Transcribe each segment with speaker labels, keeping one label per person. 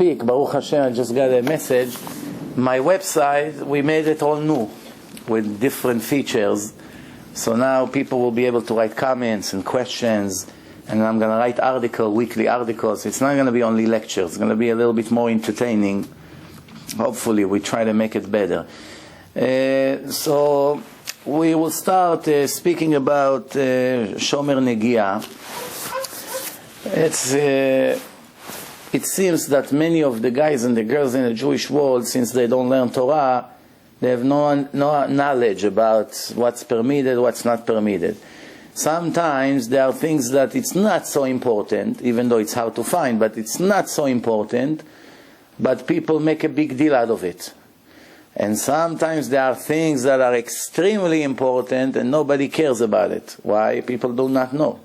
Speaker 1: speak, Baruch Hashem, I just got a message. My website, we made it all new with different features. So now people will be able to write comments and questions, and I'm going to write weekly articles. It's not going to be only lectures. It's going to be a little bit more entertaining. Hopefully we try to make it better. So we will start speaking about Shomer Negiyah. It seems that many of the guys and the girls in the Jewish world, since they don't learn Torah, they have no knowledge about what's permitted, what's not permitted. Sometimes there are things that it's not so important, even though it's hard to find, but it's not so important, but people make a big deal out of it. And sometimes there are things that are extremely important and nobody cares about it. Why? People do not know.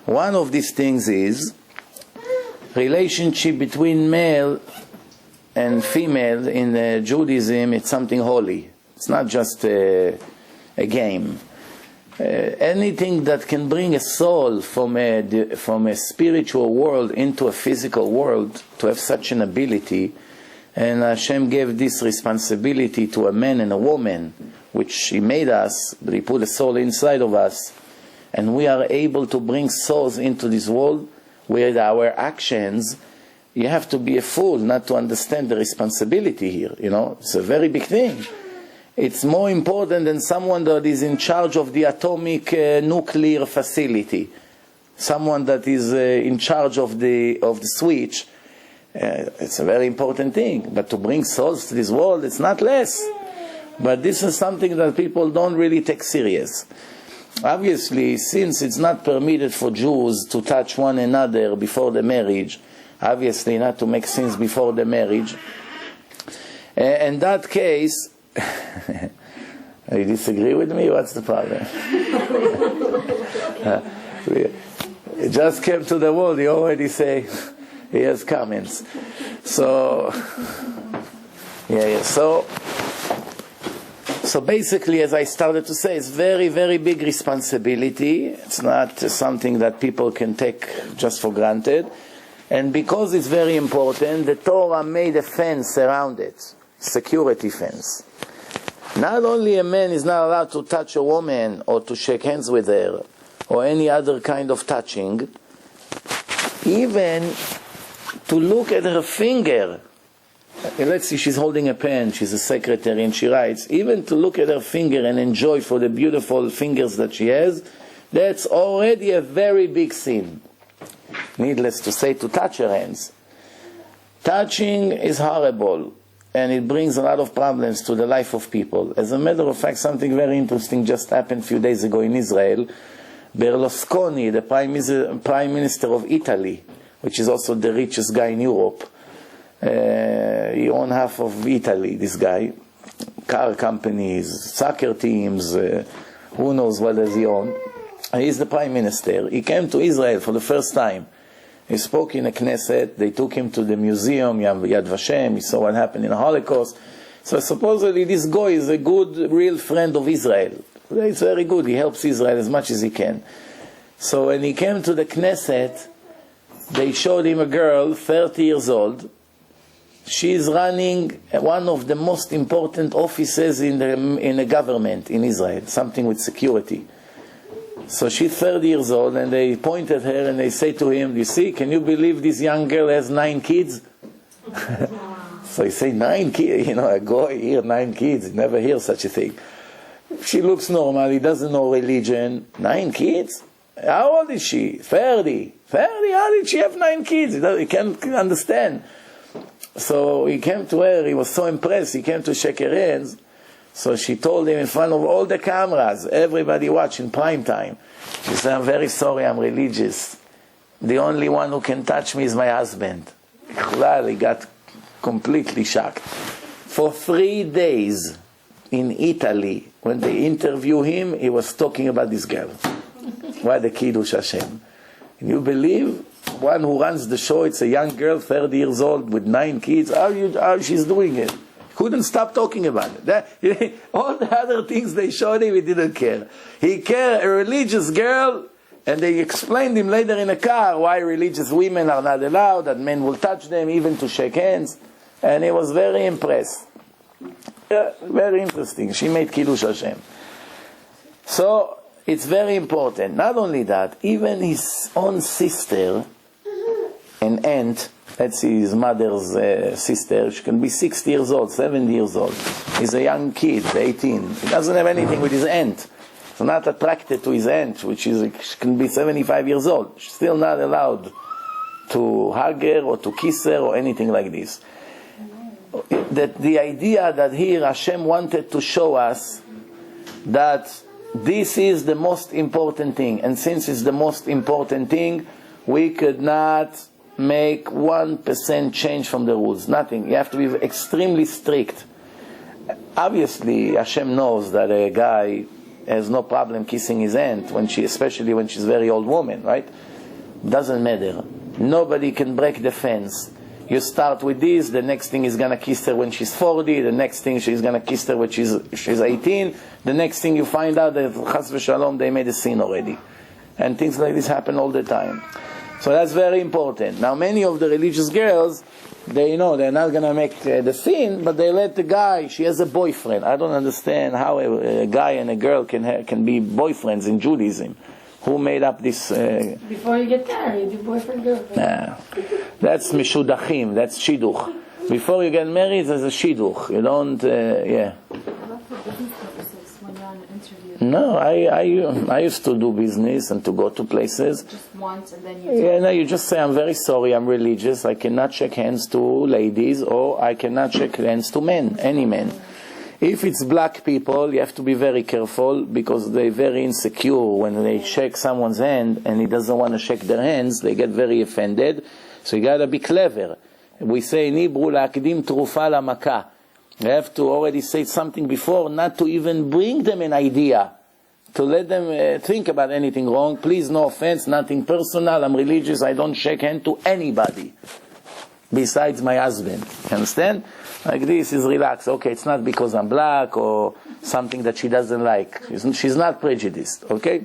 Speaker 1: One of these things is relationship between male and female in Judaism. It's something holy. It's not just a game. Anything that can bring a soul from a spiritual world into a physical world, to have such an ability, and Hashem gave this responsibility to a man and a woman, which He made us, but He put a soul inside of us, and we are able to bring souls into this world with our actions. You have to be a fool not to understand the responsibility here. You know, it's a very big thing. It's more important than someone that is in charge of the atomic nuclear facility, someone that is in charge of the switch. It's a very important thing. But to bring souls to this world, it's not less. But this is something that people don't really take serious. Obviously, since it's not permitted for Jews to touch one another before the marriage, obviously not to make sins before the marriage, in that case, you disagree with me? What's the problem? He just came to the world, he already say he has comments. So, So basically, as I started to say, it's very, very big responsibility. It's not something that people can take just for granted. And because it's very important, the Torah made a fence around it, security fence. Not only a man is not allowed to touch a woman or to shake hands with her or any other kind of touching, even to look at her finger. Let's see, she's holding a pen, she's a secretary and she writes. Even to look at her finger and enjoy for the beautiful fingers that she has, that's already a very big sin. Needless to say, to touch her hands. Touching is horrible, and it brings a lot of problems to the life of people. As a matter of fact, something very interesting just happened a few days ago in Israel. Berlusconi, the Prime Minister of Italy, which is also the richest guy in Europe, he owns half of Italy, this guy. Car companies, soccer teams, who knows what does he own. He's the Prime Minister. He came to Israel for the first time. He spoke in a Knesset. They took him to the museum, Yad Vashem. He saw what happened in the Holocaust. So supposedly this guy is a good, real friend of Israel. It's very good. He helps Israel as much as he can. So when he came to the Knesset, they showed him a girl, 30 years old. She is running one of the most important offices in the government in Israel, something with security. So she's 30 years old, and they point at her and they say to him, you see, can you believe this young girl has 9 kids? So he say, 9 kids? You know, a guy here, 9 kids, he never hears such a thing. She looks normal, he doesn't know religion. 9 kids? How old is she? 30. 30? How did she have 9 kids? He can't understand. So he came to her, he was so impressed, he came to shake her hands. So she told him in front of all the cameras, everybody watching prime time. She said, I'm very sorry, I'm religious. The only one who can touch me is my husband. He got completely shocked. For 3 days in Italy, when they interview him, he was talking about this girl. What a Kiddush Hashem. Can you believe? One who runs the show, it's a young girl, 30 years old, with 9 kids. How she's doing it? Couldn't stop talking about it. All the other things they showed him, he didn't care. He cared, a religious girl, And they explained him later in a car why religious women are not allowed, that men will touch them, even to shake hands. And he was very impressed. Yeah, very interesting. She made Kiddush Hashem. So, it's very important. Not only that, even his own sister, an aunt, let's see, his mother's sister, she can be 60 years old, 70 years old. He's a young kid, 18. He doesn't have anything with his aunt. He's not attracted to his aunt, which can be 75 years old. She's still not allowed to hug her or to kiss her or anything like this. The idea that here Hashem wanted to show us that this is the most important thing, and since it's the most important thing, we could not make 1% change from the rules. Nothing. You have to be extremely strict. Obviously, Hashem knows that a guy has no problem kissing his aunt, especially when she's a very old woman, right? Doesn't matter. Nobody can break the fence. You start with this, the next thing is going to kiss her when she's 40, the next thing she's going to kiss her when she's 18, the next thing you find out that Chas v'Shalom, they made a sin already. And things like this happen all the time. So that's very important. Now many of the religious girls, they know they're not going to make the sin, but they let the guy, she has a boyfriend. I don't understand how a guy and a girl can be boyfriends in Judaism. Who made up this?
Speaker 2: Before you get married, your boyfriend, girlfriend.
Speaker 1: That's mishudachim, that's shidduch. Before you get married, there's a shidduch. You don't, yeah.
Speaker 2: Not for business purposes, when you're on an interview.
Speaker 1: No, I used to do business and to go to places.
Speaker 2: Just once and then you...
Speaker 1: Yeah, no, you just say, I'm very sorry, I'm religious, I cannot shake hands to ladies, or I cannot shake hands to men, any men. If it's black people, you have to be very careful, because they're very insecure when they shake someone's hand and he doesn't want to shake their hands, they get very offended. So you got to be clever. We say in Hebrew, la'akdim trufa la'maka. You have to already say something before, not to even bring them an idea, to let them think about anything wrong. Please, no offense, nothing personal, I'm religious, I don't shake hand to anybody besides my husband. You understand? Like this is relaxed. Okay, it's not because I'm black or something that she doesn't like. She's not prejudiced, okay?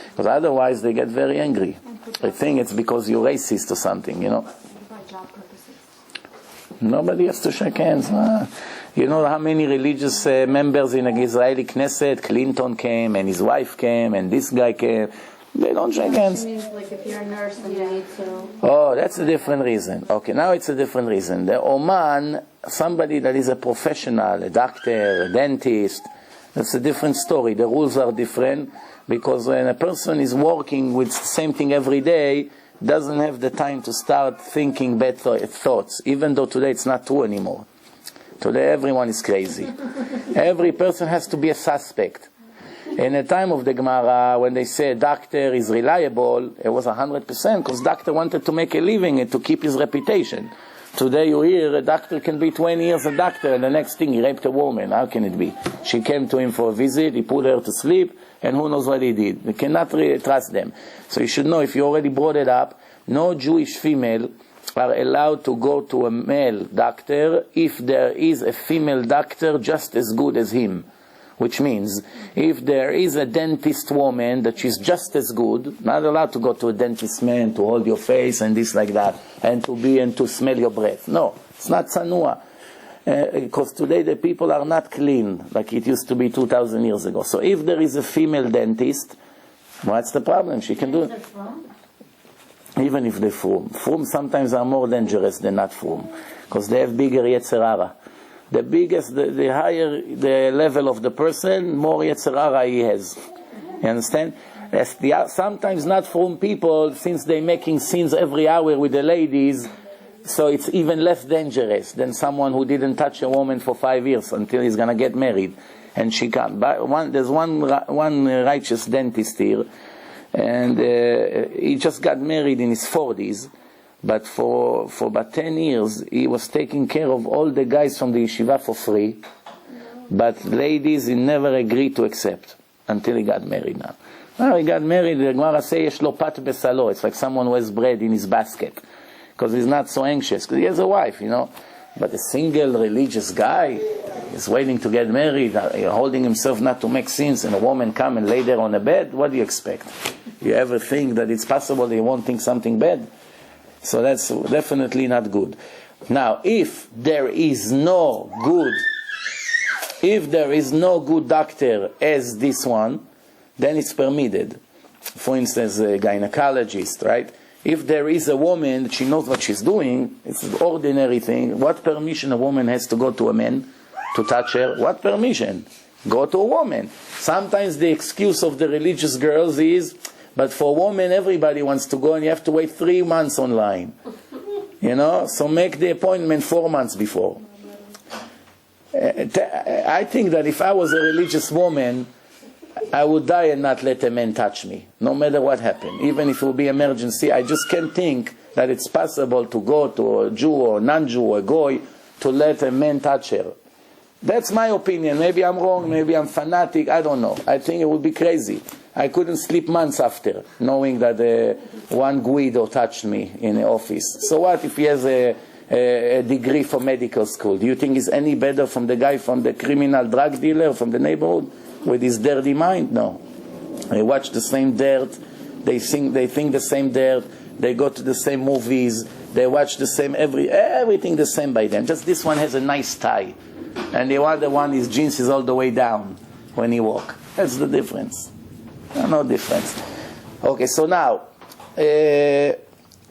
Speaker 1: Because otherwise they get very angry. They think it's because you're racist or something, you know.
Speaker 2: What about job purposes?
Speaker 1: Nobody has to shake hands. You know how many religious members in the Israeli Knesset? Clinton came, and his wife came, and this guy came. They don't shake hands.
Speaker 2: She means like if you're a nurse, then you need to...
Speaker 1: Oh, that's a different reason. Okay, now it's a different reason. The Oman, somebody that is a professional, a doctor, a dentist, that's a different story. The rules are different, because when a person is working with the same thing every day, doesn't have the time to start thinking bad thoughts, even though today it's not true anymore. Today everyone is crazy. Every person has to be a suspect. In the time of the Gemara, when they say a doctor is reliable, it was 100%, because doctor wanted to make a living and to keep his reputation. Today you hear a doctor can be 20 years a doctor, and the next thing he raped a woman. How can it be? She came to him for a visit, he put her to sleep, and who knows what he did. You cannot really trust them. So you should know, if you already brought it up, no Jewish female are allowed to go to a male doctor if there is a female doctor just as good as him. Which means, if there is a dentist woman that she's just as good, not allowed to go to a dentist man to hold your face and this like that, and to smell your breath. No, it's not sanua. Because today the people are not clean like it used to be 2,000 years ago. So if there is a female dentist, what's the problem? She can do it. Even if they're frum. Frum sometimes are more dangerous than not frum, because they have bigger yetzer hara. The biggest, the higher the level of the person, more yetzer hara he has. You understand? Sometimes not from people, since they're making sins every hour with the ladies, so it's even less dangerous than someone who didn't touch a woman for 5 years until he's going to get married. And she can't. There's one righteous dentist here, and he just got married in his 40s. But for about 10 years, he was taking care of all the guys from the yeshiva for free. But ladies, he never agreed to accept until he got married now. Now he got married, the Gemara says, yesh lo pat besalo. It's like someone who has bread in his basket. Because he's not so anxious, because he has a wife, you know. But a single religious guy is waiting to get married, holding himself not to make sins, and a woman come and lay there on a bed, what do you expect? You ever think that it's possible they won't think something bad? So that's definitely not good. Now, if there is no good doctor as this one, then it's permitted. For instance, a gynecologist, right? If there is a woman, she knows what she's doing, it's an ordinary thing. What permission a woman has to go to a man to touch her? What permission? Go to a woman. Sometimes the excuse of the religious girls is, but for women everybody wants to go and you have to wait 3 months online. So make the appointment 4 months before. I think that if I was a religious woman, I would die and not let a man touch me, no matter what happened. Even if it will be emergency, I just can't think that it's possible to go to a Jew or non-Jew or a goy to let a man touch her. That's my opinion. Maybe I'm wrong, maybe I'm fanatic, I don't know. I think it would be crazy. I couldn't sleep months after, knowing that one Guido touched me in the office. So what if he has a degree from medical school? Do you think he's any better from the guy from the criminal drug dealer from the neighborhood with his dirty mind? No. They watch the same dirt, they think the same dirt, they go to the same movies, they watch the same, everything the same by them. Just this one has a nice tie. And the other one, his jeans is all the way down when he walk. That's the difference. No difference. Okay, so now,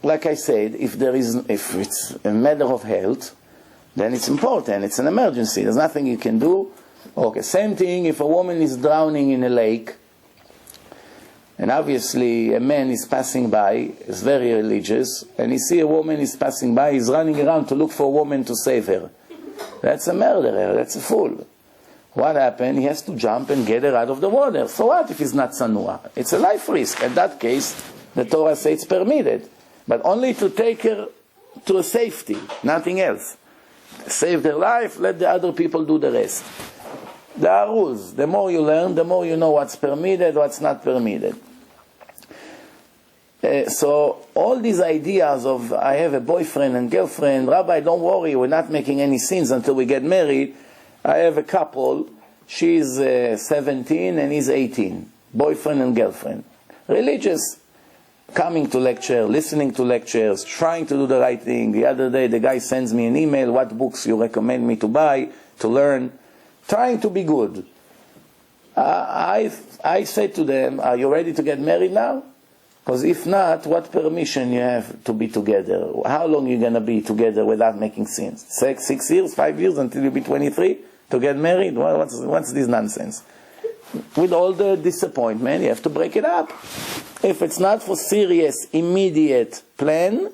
Speaker 1: like I said, if it's a matter of health, then it's important. It's an emergency. There's nothing you can do. Okay, same thing if a woman is drowning in a lake, and obviously a man is passing by, is very religious, and he see a woman is passing by, he's running around to look for a woman to save her. That's a murderer, that's a fool. What happened? He has to jump and get her out of the water. So what if he's not sanua? It's a life risk. In that case, the Torah says it's permitted. But only to take her to a safety, nothing else. Save their life, let the other people do the rest. There are rules. The more you learn, the more you know what's permitted, what's not permitted. So all these ideas of I have a boyfriend and girlfriend, Rabbi, don't worry, we're not making any sins until we get married. I have a couple, she's 17 and he's 18, boyfriend and girlfriend. Religious, coming to lecture, listening to lectures, trying to do the right thing. The other day the guy sends me an email, what books you recommend me to buy, to learn, trying to be good. I say to them, are you ready to get married now? Because if not, what permission you have to be together? How long are you going to be together without making sins? 6 years, 5 years until you be 23 to get married? What's this nonsense? With all the disappointment, you have to break it up. If it's not for serious, immediate plan,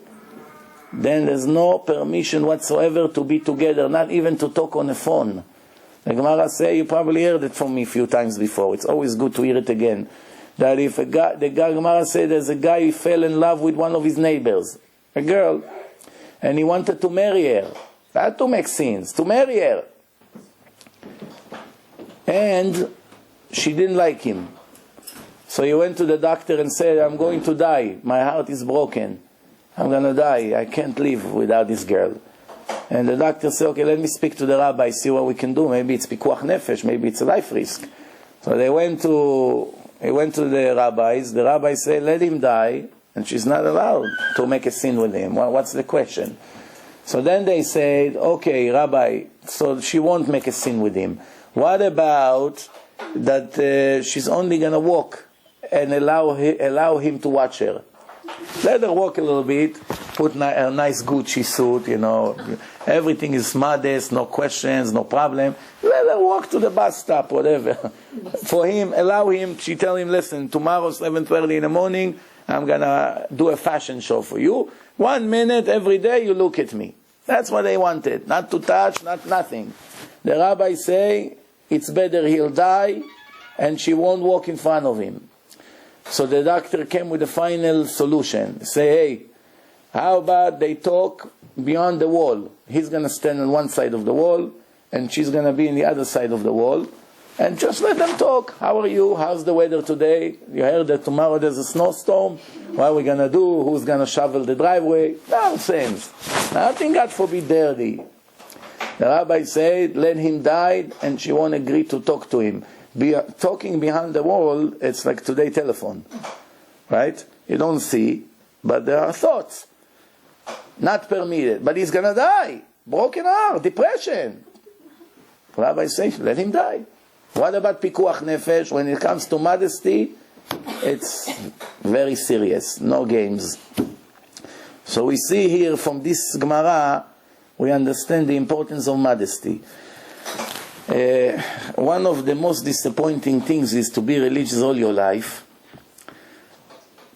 Speaker 1: then there's no permission whatsoever to be together, not even to talk on the phone. The Gemara say, you probably heard it from me a few times before. It's always good to hear it again. That if the Gemara said there's a guy who fell in love with one of his neighbors, a girl, and he wanted to marry her. Not to make sins, to marry her. And she didn't like him. So he went to the doctor and said, I'm going to die. My heart is broken. I'm going to die. I can't live without this girl. And the doctor said, okay, let me speak to the rabbi, see what we can do. Maybe it's pikuach nefesh, maybe it's a life risk. So he went to the rabbis. The rabbi said, let him die, and she's not allowed to make a sin with him. Well, what's the question? So then they said, okay, rabbi, so she won't make a sin with him. What about that she's only going to walk and allow him to watch her? Let her walk a little bit, put a nice Gucci suit, everything is modest, no questions, no problem. Let her walk to the bus stop, whatever. For him, allow him, she tell him, listen, tomorrow 7:30 in the morning, I'm going to do a fashion show for you. 1 minute every day you look at me. That's what they wanted. Not to touch, not nothing. The rabbi say, it's better he'll die and she won't walk in front of him. So the doctor came with a final solution. Say, hey, how about they talk beyond the wall? He's going to stand on one side of the wall, and she's going to be on the other side of the wall. And just let them talk. How are you? How's the weather today? You heard that tomorrow there's a snowstorm. What are we going to do? Who's going to shovel the driveway? Nonsense. Nothing, God forbid, dirty. The rabbi said, let him die, and she won't agree to talk to him. Talking behind the wall, it's like today telephone. right? You don't see, but there are thoughts. Not permitted, but he's going to die. Broken heart, depression. Rabbi says, let him die. What about pikuach nefesh? When it comes to modesty, it's very serious. No games. So we see here from this Gemara, we understand the importance of modesty. One of the most disappointing things is to be religious all your life,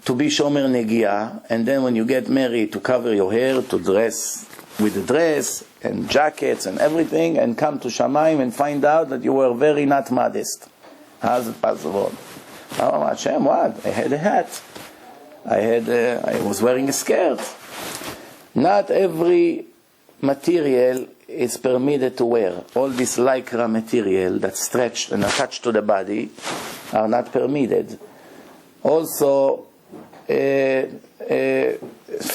Speaker 1: to be Shomer Negiyah, and then when you get married, to cover your hair, to dress with the dress and jackets and everything, and come to Shamayim and find out that you were very not modest. How's it possible? Oh, Hashem, what? I had a hat. I was wearing a skirt. Not every material is permitted to wear. All this lycra material that's stretched and attached to the body are not permitted. Also,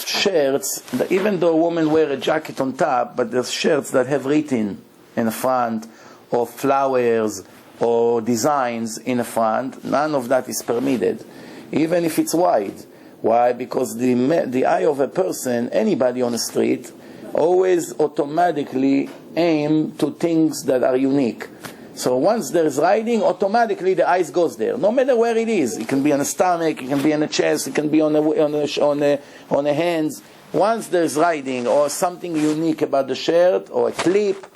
Speaker 1: shirts, even though a woman wear a jacket on top, but there's shirts that have written in the front, or flowers, or designs in the front, none of that is permitted, even if it's wide. Why? Because the eye of a person, anybody on the street, always automatically aim to things that are unique. So once there's writing, automatically the eyes goes there, no matter where it is. It can be on the stomach, it can be on the chest, it can be on the hands. Once there's writing or something unique about the shirt, or a clip,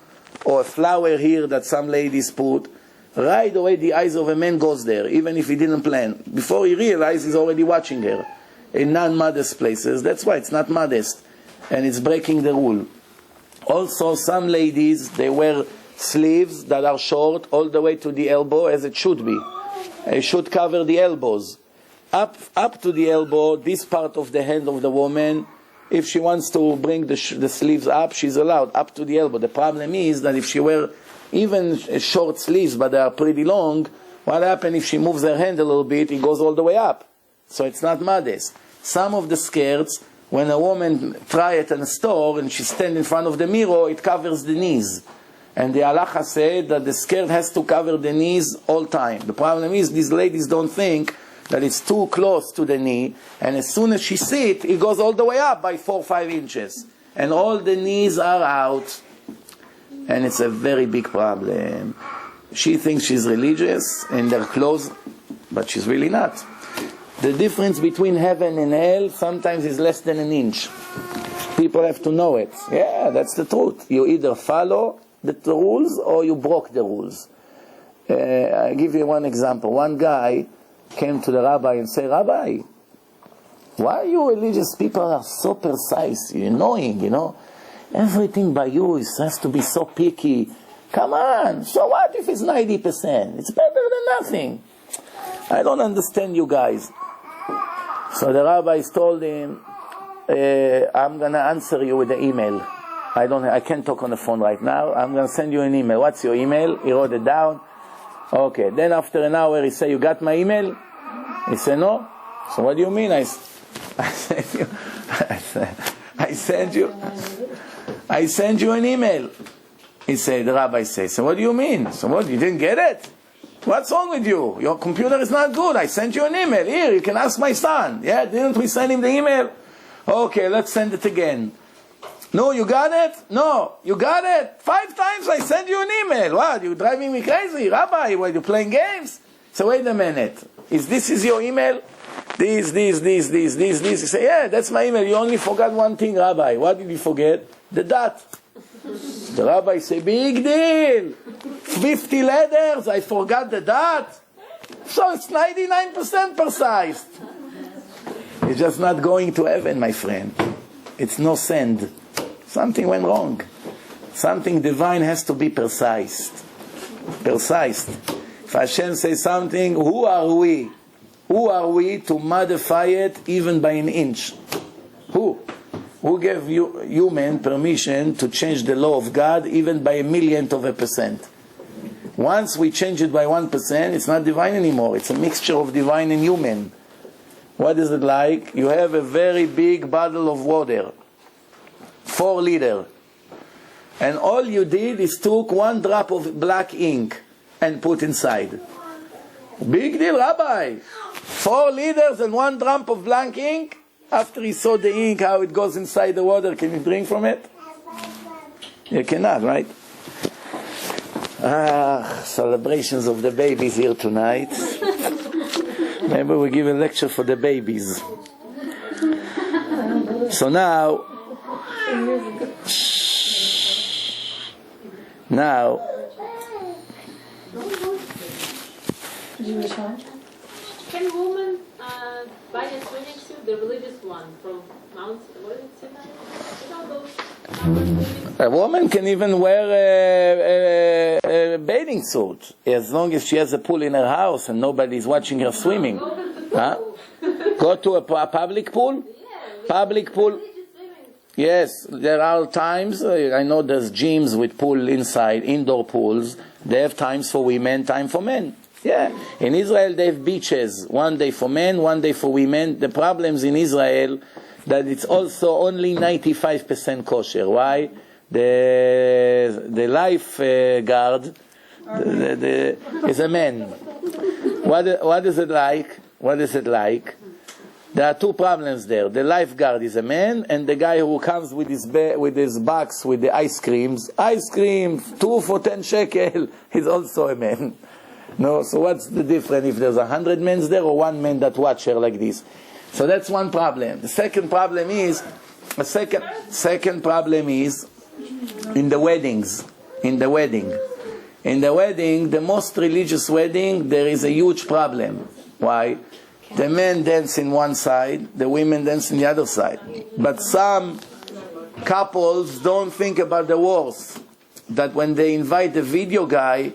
Speaker 1: or a flower here that some ladies put, right away the eyes of a man goes there, even if he didn't plan. Before he realizes, he's already watching her. In non-modest places, that's why it's not modest, and it's breaking the rule. Also, some ladies, they wear sleeves that are short all the way to the elbow, as it should be. It should cover the elbows. Up to the elbow, this part of the hand of the woman, if she wants to bring the sleeves up, she's allowed, up to the elbow. The problem is that if she wear even short sleeves, but they are pretty long, what happens if she moves her hand a little bit, it goes all the way up. So it's not modest. Some of the skirts, when a woman try it in a store and she stands in front of the mirror, it covers the knees. And the halacha said that the skirt has to cover the knees all time. The problem is these ladies don't think that it's too close to the knee, and as soon as she sits, it goes all the way up by 4 or 5 inches. And all the knees are out. And it's a very big problem. She thinks she's religious in their clothes, but she's really not. The difference between heaven and hell sometimes is less than an inch. People have to know it. Yeah, that's the truth. You either follow the rules or you broke the rules. I'll give you one example. One guy came to the rabbi and said, Rabbi, why you religious people are so precise? You're annoying, you know. Everything by you has to be so picky. Come on, so what if it's 90%? It's better than nothing. I don't understand you guys. So the rabbis told him, I'm going to answer you with the email. I can't talk on the phone right now. I'm going to send you an email. What's your email? He wrote it down. Okay. Then after an hour, he said, you got my email? He said, no. So what do you mean? I sent you an email. He said, the rabbi says, so what do you mean? So what, you didn't get it? What's wrong with you? Your computer is not good. I sent you an email. Here, you can ask my son. Yeah, didn't we send him the email? Okay, let's send it again. No, you got it? No, you got it? 5 times I sent you an email. What, you driving me crazy? Rabbi, were you playing games? So wait a minute. This is your email? This. You say, yeah, that's my email. You only forgot one thing, Rabbi. What did you forget? The dot. The rabbi say, big deal. 50 letters, I forgot the dot. So it's 99% precise. You're just not going to heaven, my friend. It's no send. Something went wrong. Something divine has to be precise. Precise. If Hashem says something, who are we? Who are we to modify it even by an inch? Who? Who gave you human permission to change the law of God even by 1,000,000%? Once we change it by 1%, it's not divine anymore. It's a mixture of divine and human. What is it like? You have a very big bottle of water, 4 liters, and all you did is took 1 drop of black ink and put inside. Big deal, Rabbi. 4 liters and 1 drop of blank ink. After he saw the ink, how it goes inside the water, can you drink from it? You cannot, right? Celebrations of the babies here tonight. Maybe we give a lecture for the babies. So now,
Speaker 3: Can women buy a swimming suit, the religious one from Mount, what is it, Sinai? You know those
Speaker 1: a woman can even wear a bathing suit as long as she has a pool in her house and nobody's watching her swimming. Huh? Go to a public pool? Public pool? Yes, there are times, I know there's gyms with pool inside, indoor pools. They have times for women, time for men. Yeah, in Israel they have beaches, 1 day for men, 1 day for women. The problems in Israel that it's also only 95% kosher. Why? The lifeguard is a man. What is it like? What is it like? There are 2 problems there. The lifeguard is a man, and the guy who comes with his box with the ice cream, 2 for 10 shekel, is also a man. No, so what's the difference if there's 100 men there or 1 man that watch her like this? So that's one problem. The second problem is in the weddings. In the wedding, the most religious wedding, there is a huge problem. Why? The men dance in one side, the women dance in the other side. But some couples don't think about the worst. That when they invite the video guy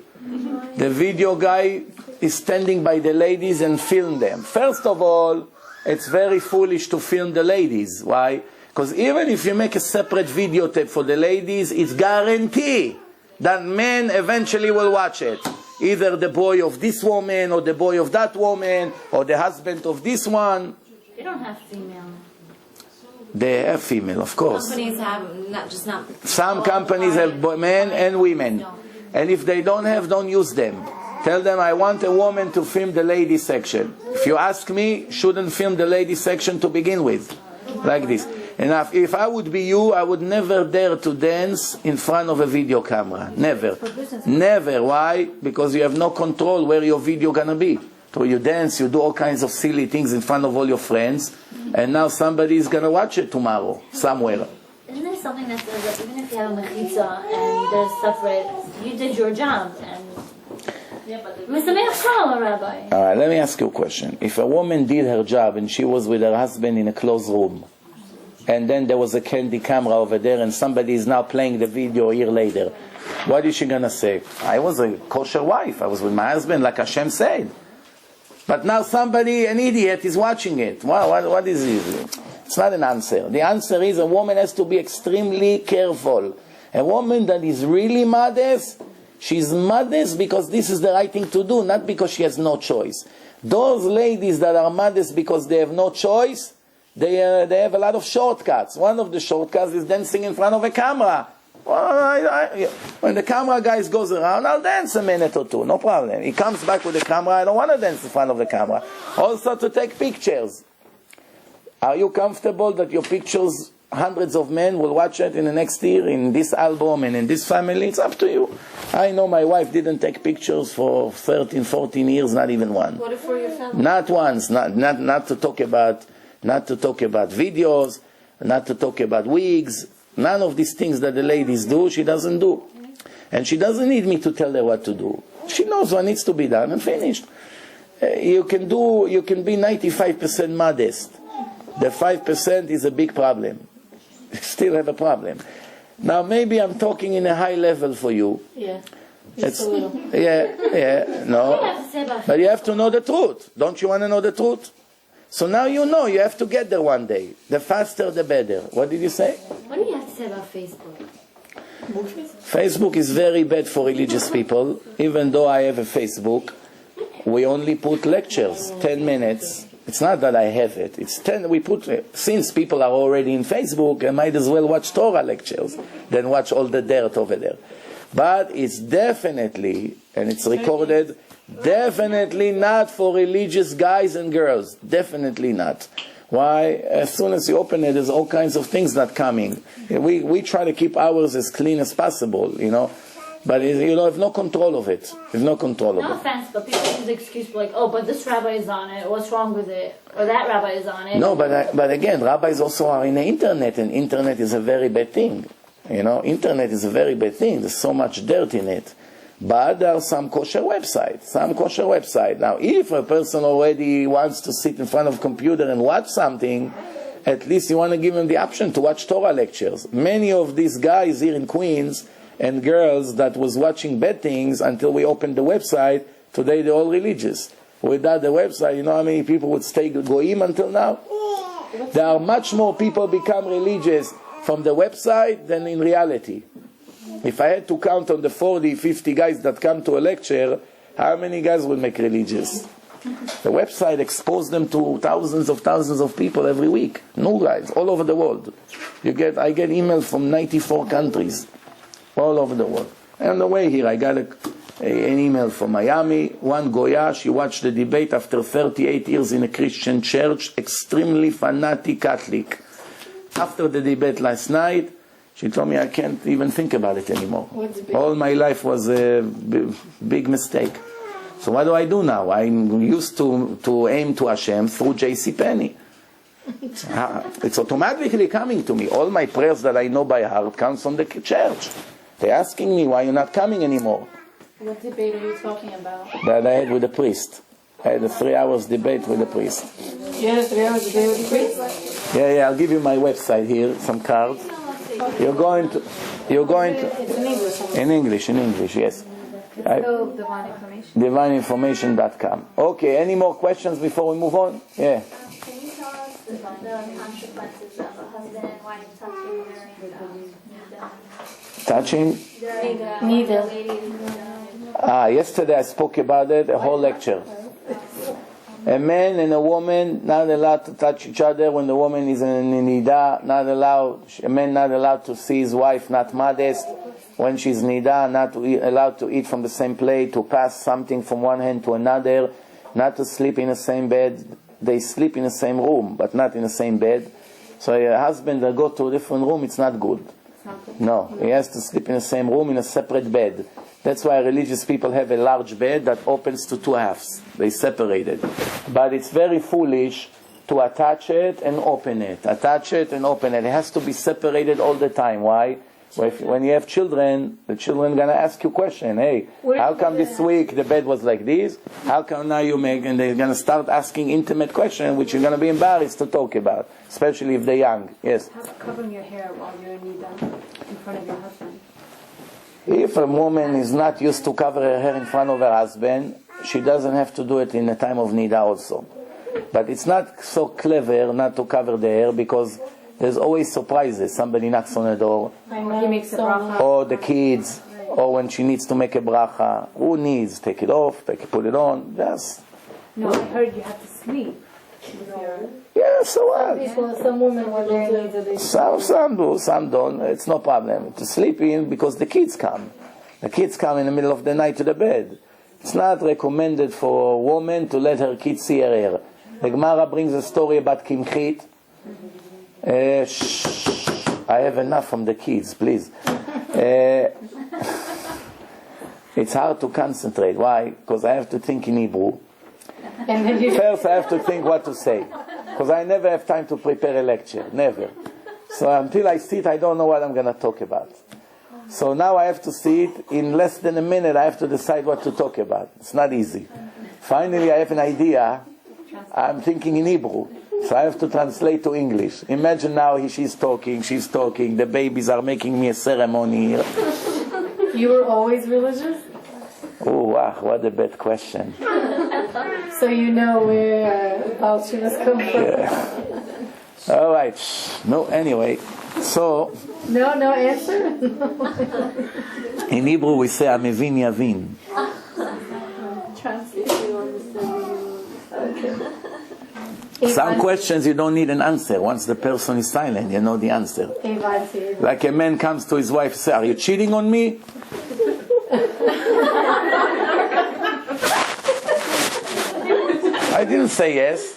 Speaker 1: is standing by the ladies and film them. First of all, it's very foolish to film the ladies. Why? Because even if you make a separate videotape for the ladies, it's guaranteed that men eventually will watch it. Either the boy of this woman, or the boy of that woman, or the husband of this one.
Speaker 4: They don't have female.
Speaker 1: They have female, of course.
Speaker 4: Companies have, not.
Speaker 1: Some companies have men and women. And if they don't have, don't use them. Tell them, I want a woman to film the ladies section. If you ask me, shouldn't film the ladies section to begin with. Like this. And if I would be you, I would never dare to dance in front of a video camera. Never. Never. Why? Because you have no control where your video gonna be. So you dance, you do all kinds of silly things in front of all your friends, and now somebody is gonna watch it tomorrow, somewhere.
Speaker 4: Isn't there something that says that even if you have a mechitza and there's separate, you did your job, and Rabbi.
Speaker 1: All right, let me ask you a question. If a woman did her job and she was with her husband in a closed room, and then there was a candy camera over there and somebody is now playing the video a year later, what is she going to say? I was a kosher wife. I was with my husband like Hashem said. But now somebody, an idiot, is watching it. What is it? It's not an answer. The answer is a woman has to be extremely careful. A woman that is really modest, she's modest because this is the right thing to do, not because she has no choice. Those ladies that are modest because they have no choice, they have a lot of shortcuts. One of the shortcuts is dancing in front of a camera. When the camera guys goes around, I'll dance a minute or two, no problem. He comes back with the camera, I don't want to dance in front of the camera. Also to take pictures. Are you comfortable that your pictures, hundreds of men will watch it in the next year, in this album and in this family? It's up to you. I know my wife didn't take pictures for 13, 14 years, not even one.
Speaker 2: What if for your family?
Speaker 1: Not once, not to talk about videos, not to talk about wigs. None of these things that the ladies do, she doesn't do. And she doesn't need me to tell her what to do. She knows what needs to be done and finished. You can be 95% modest. The 5% is a big problem. You still have a problem. Now maybe I'm talking in a high level for you.
Speaker 4: Yeah.
Speaker 1: No. But you have to know the truth. Don't you want to know the truth? So now you know, you have to get there one day. The faster, the better. What did you say?
Speaker 4: What do you have to say about Facebook?
Speaker 1: Facebook is very bad for religious people. Even though I have a Facebook, we only put lectures, 10 minutes. It's not that I have it. It's 10. We put, since people are already in Facebook, I might as well watch Torah lectures than watch all the dirt over there. But it's definitely, and it's recorded, definitely not for religious guys and girls. Definitely not. Why? As soon as you open it, there's all kinds of things not coming. We try to keep ours as clean as possible, you know. But you know, have no control of it. Have no control of it.
Speaker 4: No offense, but people use the excuse like, oh, but this rabbi is on it. What's wrong with it? Or that rabbi is on it.
Speaker 1: No, but again, rabbis also are in the internet, and internet is a very bad thing. You know, internet is a very bad thing. There's so much dirt in it. But there are some kosher websites. Now, if a person already wants to sit in front of a computer and watch something, at least you want to give him the option to watch Torah lectures. Many of these guys here in Queens and girls that was watching bad things until we opened the website, today they're all religious. Without the website, you know how many people would stay goyim until now? There are much more people become religious from the website than in reality. If I had to count on the 40, 50 guys that come to a lecture, how many guys will make religious? The website exposed them to thousands of people every week. New guys, all over the world. I get emails from 94 countries, all over the world. And on the way here, I got an email from Miami. One Goya, she watched the debate after 38 years in a Christian church, extremely fanatic Catholic. After the debate last night, she told me I can't even think about it anymore. All my life was a big mistake. So what do I do now? I'm used to aim to Hashem through JCPenney. It's automatically coming to me. All my prayers that I know by heart comes from the church. They're asking me, why you're not coming anymore?
Speaker 2: What debate are you talking about?
Speaker 1: That I had with the priest. I had a 3 hours debate with the priest.
Speaker 2: You had a 3 hours debate with the priest?
Speaker 1: Yeah, I'll give you my website here, some cards. You're going to.
Speaker 2: It's in English.
Speaker 1: In English, yes.
Speaker 2: So, divine information.
Speaker 1: DivineInformation.com. Okay, any more questions before we move on? Yeah.
Speaker 5: Can you tell us the consequences of a husband and wife touching
Speaker 1: Touching? Yesterday I spoke about it, a whole lecture. A man and a woman not allowed to touch each other when the woman is in nidah. A man not allowed to see his wife, not modest. When she's nidah, not allowed to eat from the same plate, to pass something from one hand to another, not to sleep in the same bed. They sleep in the same room, but not in the same bed. So a husband that go to a different room, it's not good. No, he has to sleep in the same room in a separate bed. That's why religious people have a large bed that opens to two halves. They separate it. But it's very foolish to attach it and open it. Attach it and open it. It has to be separated all the time. Why? Well, when you have children, the children are going to ask you a question. Hey, how come this week the bed was like this? How come now you make... And they're going to start asking intimate questions, which you're going to be embarrassed to talk about, especially if they're young. Yes?
Speaker 2: How about covering your hair while you're in nidah in front of your husband?
Speaker 1: If a woman is not used to cover her hair in front of her husband, she doesn't have to do it in the time of nidah also. But it's not so clever not to cover the hair because there's always surprises. Somebody knocks on the door,
Speaker 2: He makes a bracha.
Speaker 1: or the kids, or when she needs to make a bracha. Who needs? Take it off, put it on. Yes.
Speaker 2: No, I heard you have to sleep.
Speaker 1: Yeah, so what?
Speaker 2: Some women were there.
Speaker 1: Some do, some don't. It's no problem. To sleep in because the kids come. The kids come in the middle of the night to the bed. It's not recommended for a woman to let her kids see her hair. The Gemara brings a story about Kimchit. I have enough from the kids, please. It's hard to concentrate. Why? Because I have to think in Hebrew. First I have to think what to say. Because I never have time to prepare a lecture. Never. So until I sit, I don't know what I'm going to talk about. So now I have to sit. In less than a minute, I have to decide what to talk about. It's not easy. Finally, I have an idea. I'm thinking in Hebrew. So I have to translate to English. Imagine now she's talking. The babies are making me a ceremony here.
Speaker 2: You were always religious?
Speaker 1: Oh, wow, what a bad question.
Speaker 2: So you know where Balshinas come from?
Speaker 1: Yeah. All right. No, anyway. So...
Speaker 2: No answer?
Speaker 1: In Hebrew we say, Amevin Yavin.
Speaker 2: Translate.
Speaker 1: Some questions you don't need an answer. Once the person is silent, you know the answer. Like a man comes to his wife and says, "Are you cheating on me?" I didn't say yes.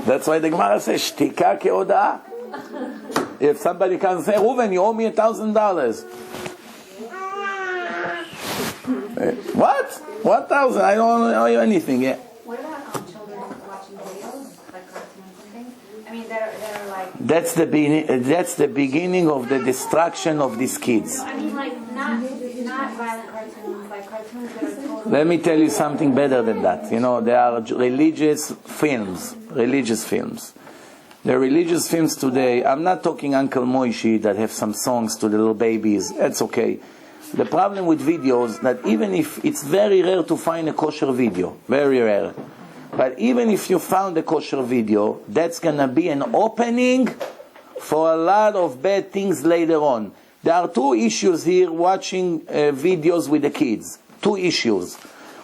Speaker 1: That's why the Gemara says, "Shtika ke'odah." If somebody comes and says, "Reuven, you owe me $1,000." What? 1,000? I don't owe you anything. Yeah.
Speaker 6: What about children watching videos, like cartoons and things? I mean, they're like...
Speaker 1: That's the beginning of the destruction of these kids.
Speaker 6: No, I mean, like, not violent cartoons, like cartoons that are totally...
Speaker 1: Let me tell you something better than that. You know, there are religious films. The religious films today, I'm not talking Uncle Moishi that have some songs to the little babies. That's okay. The problem with videos, that even if it's very rare to find a kosher video, very rare. But even if you found a kosher video, that's going to be an opening for a lot of bad things later on. There are two issues here watching videos with the kids. Two issues.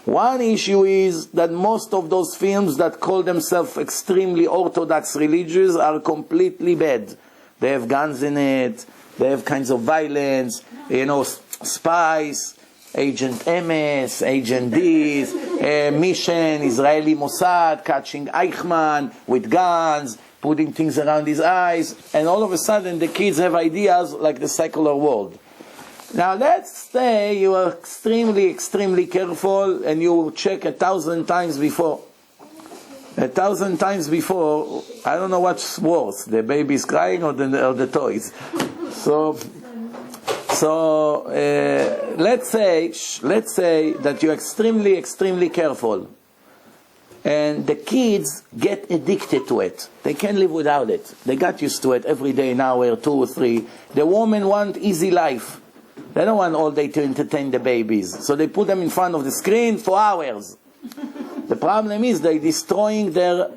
Speaker 1: One issue is that most of those films that call themselves extremely orthodox religious are completely bad. They have guns in it, they have kinds of violence, you know, spies, Agent MS, Agent D's, Mission, Israeli Mossad, catching Eichmann with guns, putting things around his eyes, and all of a sudden the kids have ideas like the secular world. Now let's say you are extremely, extremely careful and you check 1,000 times before. 1,000 times before, I don't know what's worse, the baby's crying or the toys. So let's say that you're extremely, extremely careful, and the kids get addicted to it. They can't live without it. They got used to it every day, an hour, 2 or 3. The women want easy life. They don't want all day to entertain the babies, so they put them in front of the screen for hours. The problem is they're destroying their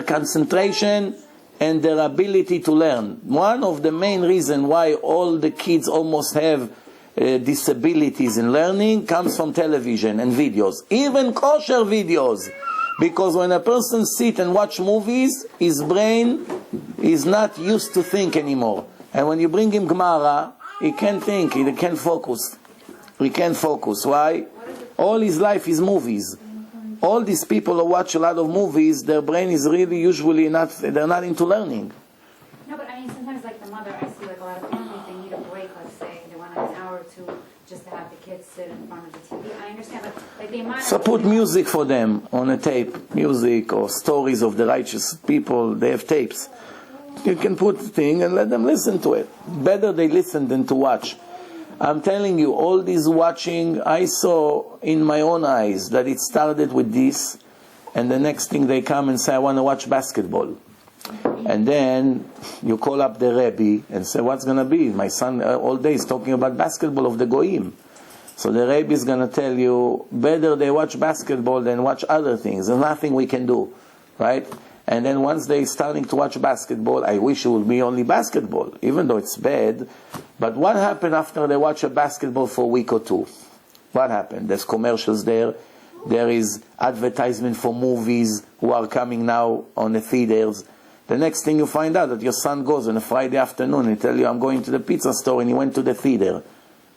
Speaker 1: concentration and their ability to learn. One of the main reasons why all the kids almost have disabilities in learning comes from television and videos, even kosher videos. Because when a person sits and watch movies, his brain is not used to think anymore. And when you bring him Gemara, he can't think, he can't focus. He can't focus. Why? All his life is movies. All these people who watch a lot of movies, their brain is really usually they're not into learning.
Speaker 6: No, but I mean, sometimes like the mother, I see like a lot of families, they need a break, let's say, they want like an hour or two just to have the kids sit in front of the TV. I understand, but like the amount
Speaker 1: So put music for them on a tape, music or stories of the righteous people, they have tapes. You can put the thing and let them listen to it. Better they listen than to watch. I'm telling you, all this watching, I saw in my own eyes that it started with this, and the next thing they come and say, I want to watch basketball. And then you call up the Rabbi and say, what's going to be? My son all day is talking about basketball of the Goyim. So the Rabbi is going to tell you, better they watch basketball than watch other things. There's nothing we can do, right? And then once they're starting to watch basketball, I wish it would be only basketball, even though it's bad. But what happened after they watch a basketball for a week or two? What happened? There's commercials there. There is advertisement for movies who are coming now on the theaters. The next thing you find out that your son goes on a Friday afternoon and tell you, I'm going to the pizza store, and he went to the theater.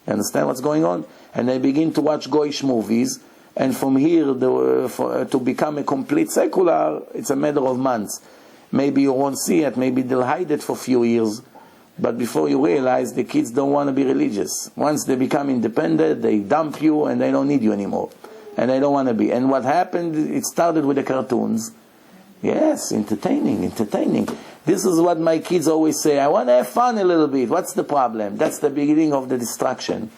Speaker 1: You understand what's going on? And they begin to watch Goyish movies. And from here, to become a complete secular, it's a matter of months. Maybe you won't see it, maybe they'll hide it for a few years. But before you realize, the kids don't want to be religious. Once they become independent, they dump you and they don't need you anymore. And they don't want to be. And what happened, it started with the cartoons. Yes, entertaining. This is what my kids always say, I want to have fun a little bit. What's the problem? That's the beginning of the destruction.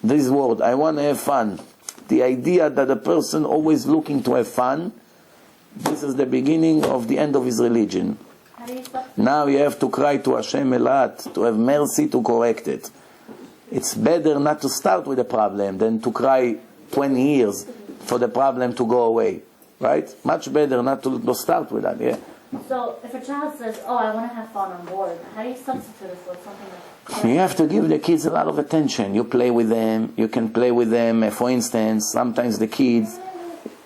Speaker 1: This word, I want to have fun. The idea that a person always looking to have fun, this is the beginning of the end of his religion. Now you have to cry to Hashem a lot, to have mercy to correct it. It's better not to start with a problem than to cry 20 years for the problem to go away. Right? Much better not to start with that, yeah.
Speaker 4: So if a child says, oh, I want to have fun on board, how do you substitute it for something like...
Speaker 1: You have to give the kids a lot of attention. You play with them, you can play with them. For instance, sometimes the kids,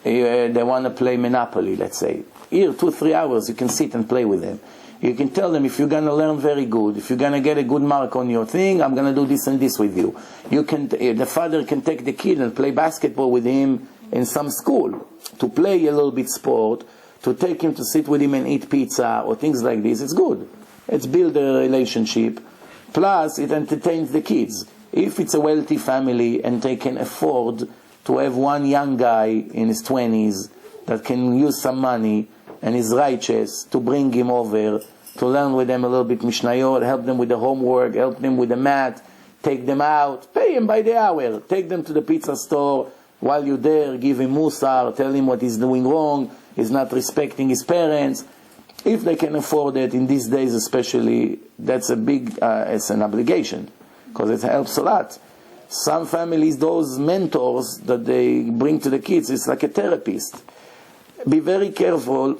Speaker 1: they want to play Monopoly, let's say. Here, 2-3 hours, you can sit and play with them. You can tell them, if you're going to learn very good, if you're going to get a good mark on your thing, I'm going to do this and this with you. The father can take the kid and play basketball with him in some school, to play a little bit sport, to take him to sit with him and eat pizza or things like this. It's good. It's build a relationship. Plus, it entertains the kids. If it's a wealthy family and they can afford to have one young guy in his 20s that can use some money and is righteous, to bring him over, to learn with them a little bit Mishnayot, help them with the homework, help them with the math, take them out, pay him by the hour, take them to the pizza store while you're there, give him musar, tell him what he's doing wrong, he's not respecting his parents. If they can afford it, in these days especially, that's a big, it's an obligation, because it helps a lot. Some families, those mentors that they bring to the kids, it's like a therapist. Be very careful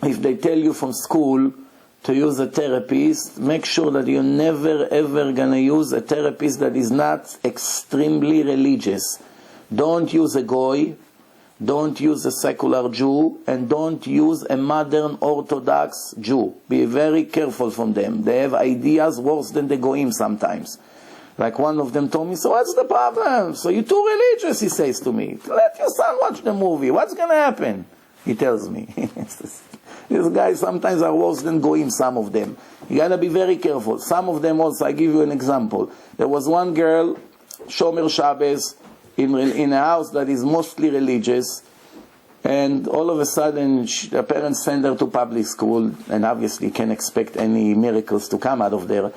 Speaker 1: if they tell you from school to use a therapist. Make sure that you're never ever going to use a therapist that is not extremely religious. Don't use a goy, don't use a secular Jew, and don't use a modern Orthodox Jew. Be very careful from them. They have ideas worse than the goyim sometimes. Like one of them told me, so what's the problem? So you're too religious, he says to me. Let your son watch the movie. What's going to happen? He tells me. These guys sometimes are worse than goyim, some of them. You got to be very careful. Some of them also, I give you an example. There was one girl, Shomer Shabbos, in a house that is mostly religious, and all of a sudden her parents send her to public school, and obviously can't expect any miracles to come out of there.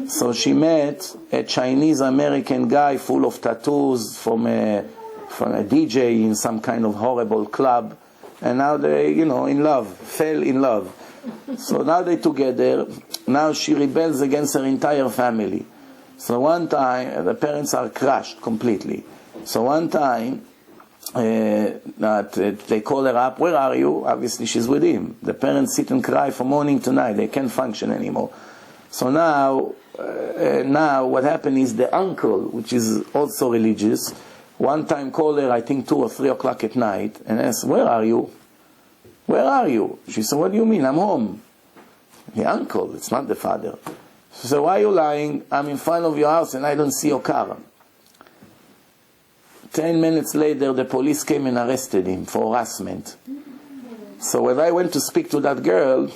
Speaker 1: So she met a Chinese-American guy full of tattoos from a DJ in some kind of horrible club, and now they, in love, fell in love. So now they're together. Now she rebels against her entire family. So one time, the parents are crushed completely. So one time, they call her up, where are you? Obviously she's with him. The parents sit and cry from morning to night. They can't function anymore. So now what happened is the uncle, which is also religious, one time called her, I think 2 or 3 o'clock at night, and asked, where are you? Where are you? She said, what do you mean? I'm home. The uncle, it's not the father. She said, why are you lying? I'm in front of your house and I don't see your car. 10 minutes later, the police came and arrested him for harassment. So when I went to speak to that girl,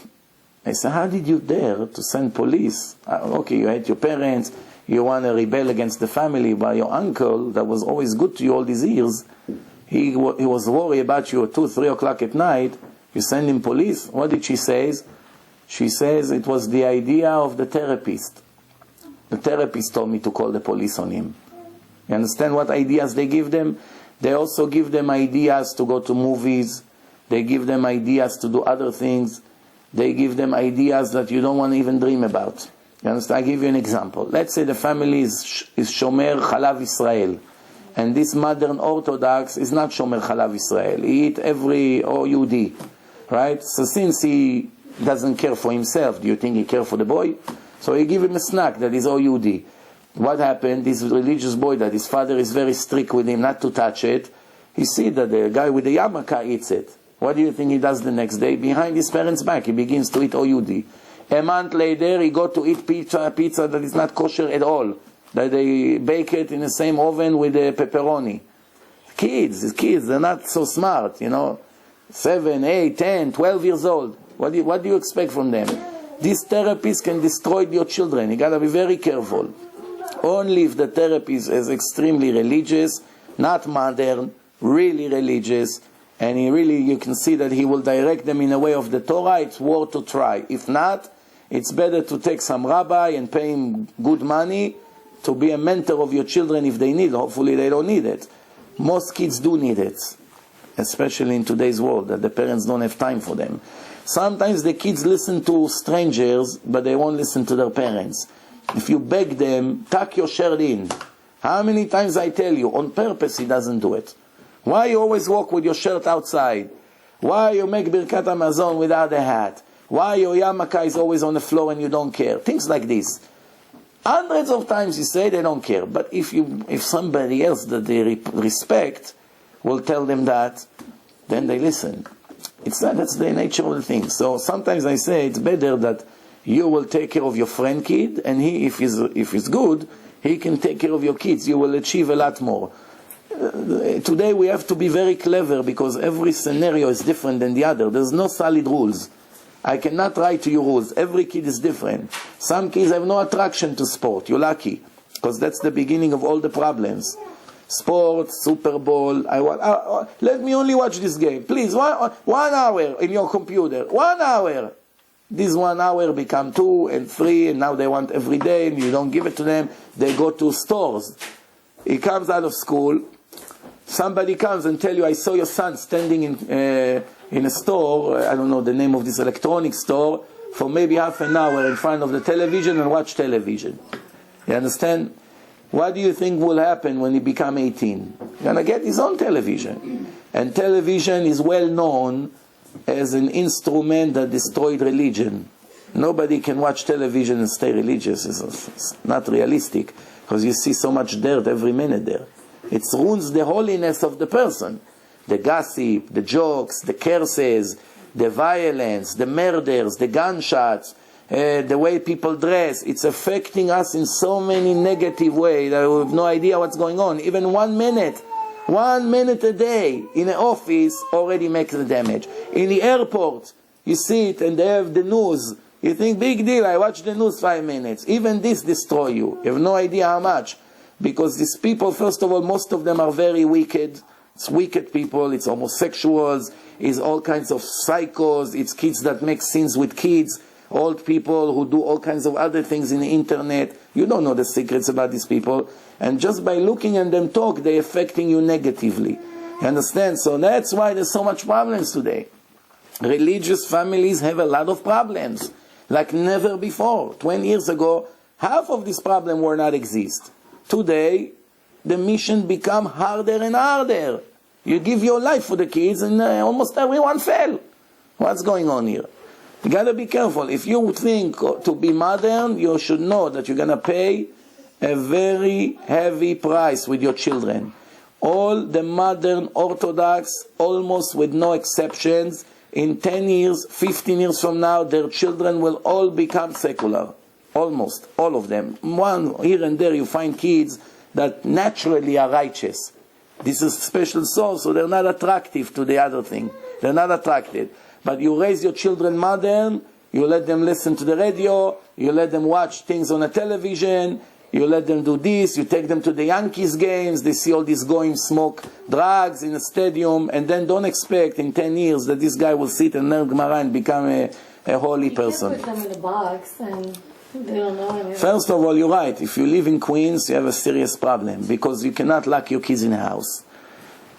Speaker 1: I said, how did you dare to send police? Okay, you hate your parents, you want to rebel against the family, but your uncle, that was always good to you all these years, he was worried about you at 2, 3 o'clock at night, you send him police? What did she say? She says it was the idea of the therapist. The therapist told me to call the police on him. You understand what ideas they give them? They also give them ideas to go to movies. They give them ideas to do other things. They give them ideas that you don't want to even dream about. You understand? I give you an example. Let's say the family is Shomer Chalav Israel. And this modern Orthodox is not Shomer Chalav Israel. He eat every OUD. Right? So since he doesn't care for himself, do you think he cares for the boy? So he give him a snack that is OUD. What happened? This religious boy that his father is very strict with him not to touch it, he see that the guy with the yarmulke eats it. What do you think he does the next day? Behind his parents' back, he begins to eat OUD. A month later, he got to eat pizza that is not kosher at all. That they bake it in the same oven with the pepperoni. Kids, they're not so smart, 7, 8, 10, 12 years old. What do you expect from them? These therapists can destroy your children. You got to be very careful. Only if the therapist is extremely religious, not modern, really religious, and you can see that he will direct them in a way of the Torah, it's worth to try. If not, it's better to take some rabbi and pay him good money to be a mentor of your children if they need. Hopefully they don't need it. Most kids do need it, especially in today's world, that the parents don't have time for them. Sometimes the kids listen to strangers, but they won't listen to their parents. If you beg them, tuck your shirt in. How many times I tell you, on purpose he doesn't do it. Why you always walk with your shirt outside? Why you make Birkat Hamazon without a hat? Why your yarmulke is always on the floor and you don't care? Things like this. Hundreds of times you say they don't care. But if somebody else that they respect will tell them that, then they listen. That's the nature of the thing. So sometimes I say it's better that you will take care of your friend kid, and he, if he's good, he can take care of your kids. You will achieve a lot more. Today we have to be very clever because every scenario is different than the other. There's no solid rules. I cannot write to you rules. Every kid is different. Some kids have no attraction to sport. You're lucky, because that's the beginning of all the problems. Sports, Super Bowl. Let me only watch this game. Please, 1 hour in your computer. 1 hour. This 1 hour become 2 and 3, and now they want every day, and you don't give it to them. They go to stores. He comes out of school. Somebody comes and tell you, I saw your son standing in a store, I don't know the name of this electronic store, for maybe half an hour in front of the television and watch television. You understand? What do you think will happen when he become 18? He's going to get his own television. And television is well known as an instrument that destroyed religion. Nobody can watch television and stay religious. It's not realistic, because you see so much dirt every minute there. It ruins the holiness of the person. The gossip, the jokes, the curses, the violence, the murders, the gunshots, the way people dress. It's affecting us in so many negative ways that we have no idea what's going on. Even 1 minute a day in an office already makes the damage. In the airport, you see it and they have the news. You think, big deal, I watch the news 5 minutes. Even this destroy you. You have no idea how much. Because these people, first of all, most of them are very wicked. It's wicked people, it's homosexuals, it's all kinds of psychos, it's kids that make sins with kids, old people who do all kinds of other things in the internet. You don't know the secrets about these people. And just by looking at them talk, they're affecting you negatively. You understand? So that's why there's so much problems today. Religious families have a lot of problems, like never before. 20 years ago, half of this problem were not exist. Today, the mission become harder and harder. You give your life for the kids and almost everyone fell. What's going on here? You got to be careful. If you think to be modern, you should know that you're going to pay a very heavy price with your children. All the modern Orthodox, almost with no exceptions, in 10 years, 15 years from now, their children will all become secular. Almost, all of them. One here and there you find kids that naturally are righteous. This is special soul, so they're not attractive to the other thing. They're not attracted. But you raise your children modern, you let them listen to the radio, you let them watch things on the television, you let them do this, you take them to the Yankees games, they see all these going smoke drugs in a stadium, and then don't expect in 10 years that this guy will sit and learn Gemara and become a holy person.
Speaker 2: You can't put them in a box and they don't know anything.
Speaker 1: First of all, you're right. If you live in Queens, you have a serious problem because you cannot lock your kids in a house.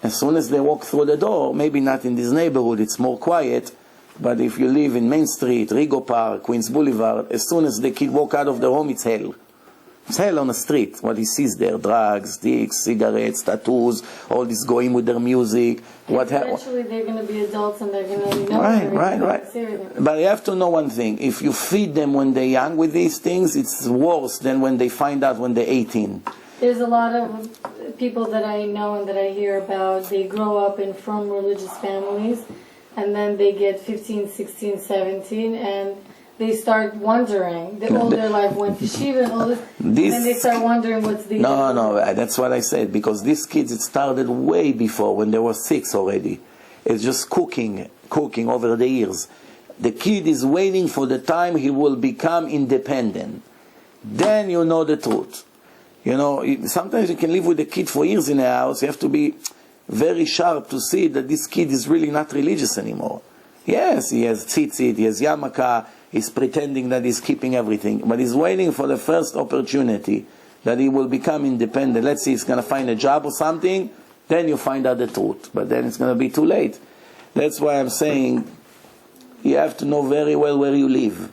Speaker 1: As soon as they walk through the door, maybe not in this neighborhood, it's more quiet, but if you live in Main Street, Rigo Park, Queens Boulevard, as soon as the kid walk out of their home, it's hell. It's hell on the street. What he sees there, drugs, sticks, cigarettes, tattoos, all this going with their music.
Speaker 2: Eventually they're going to be adults and they're going to know
Speaker 1: Right. But you have to know one thing. If you feed them when they're young with these things, it's worse than when they find out when they're 18.
Speaker 2: There's a lot of people that I know and that I hear about, they grow up in from religious families and then they get 15, 16, 17 and they start wondering. All their life went to Shiva and all this, and then they start wondering what's the...
Speaker 1: No, that's what I said, because these kids, it started way before, when they were 6 already. It's just cooking over the years. The kid is waiting for the time he will become independent. Then you know the truth. You know, sometimes you can live with a kid for years in a house. You have to be very sharp to see that this kid is really not religious anymore. Yes, he has tzitzit, he has yarmulke, he's pretending that he's keeping everything, but he's waiting for the first opportunity that he will become independent. Let's say he's going to find a job or something, then you find out the truth. But then it's going to be too late. That's why I'm saying you have to know very well where you live.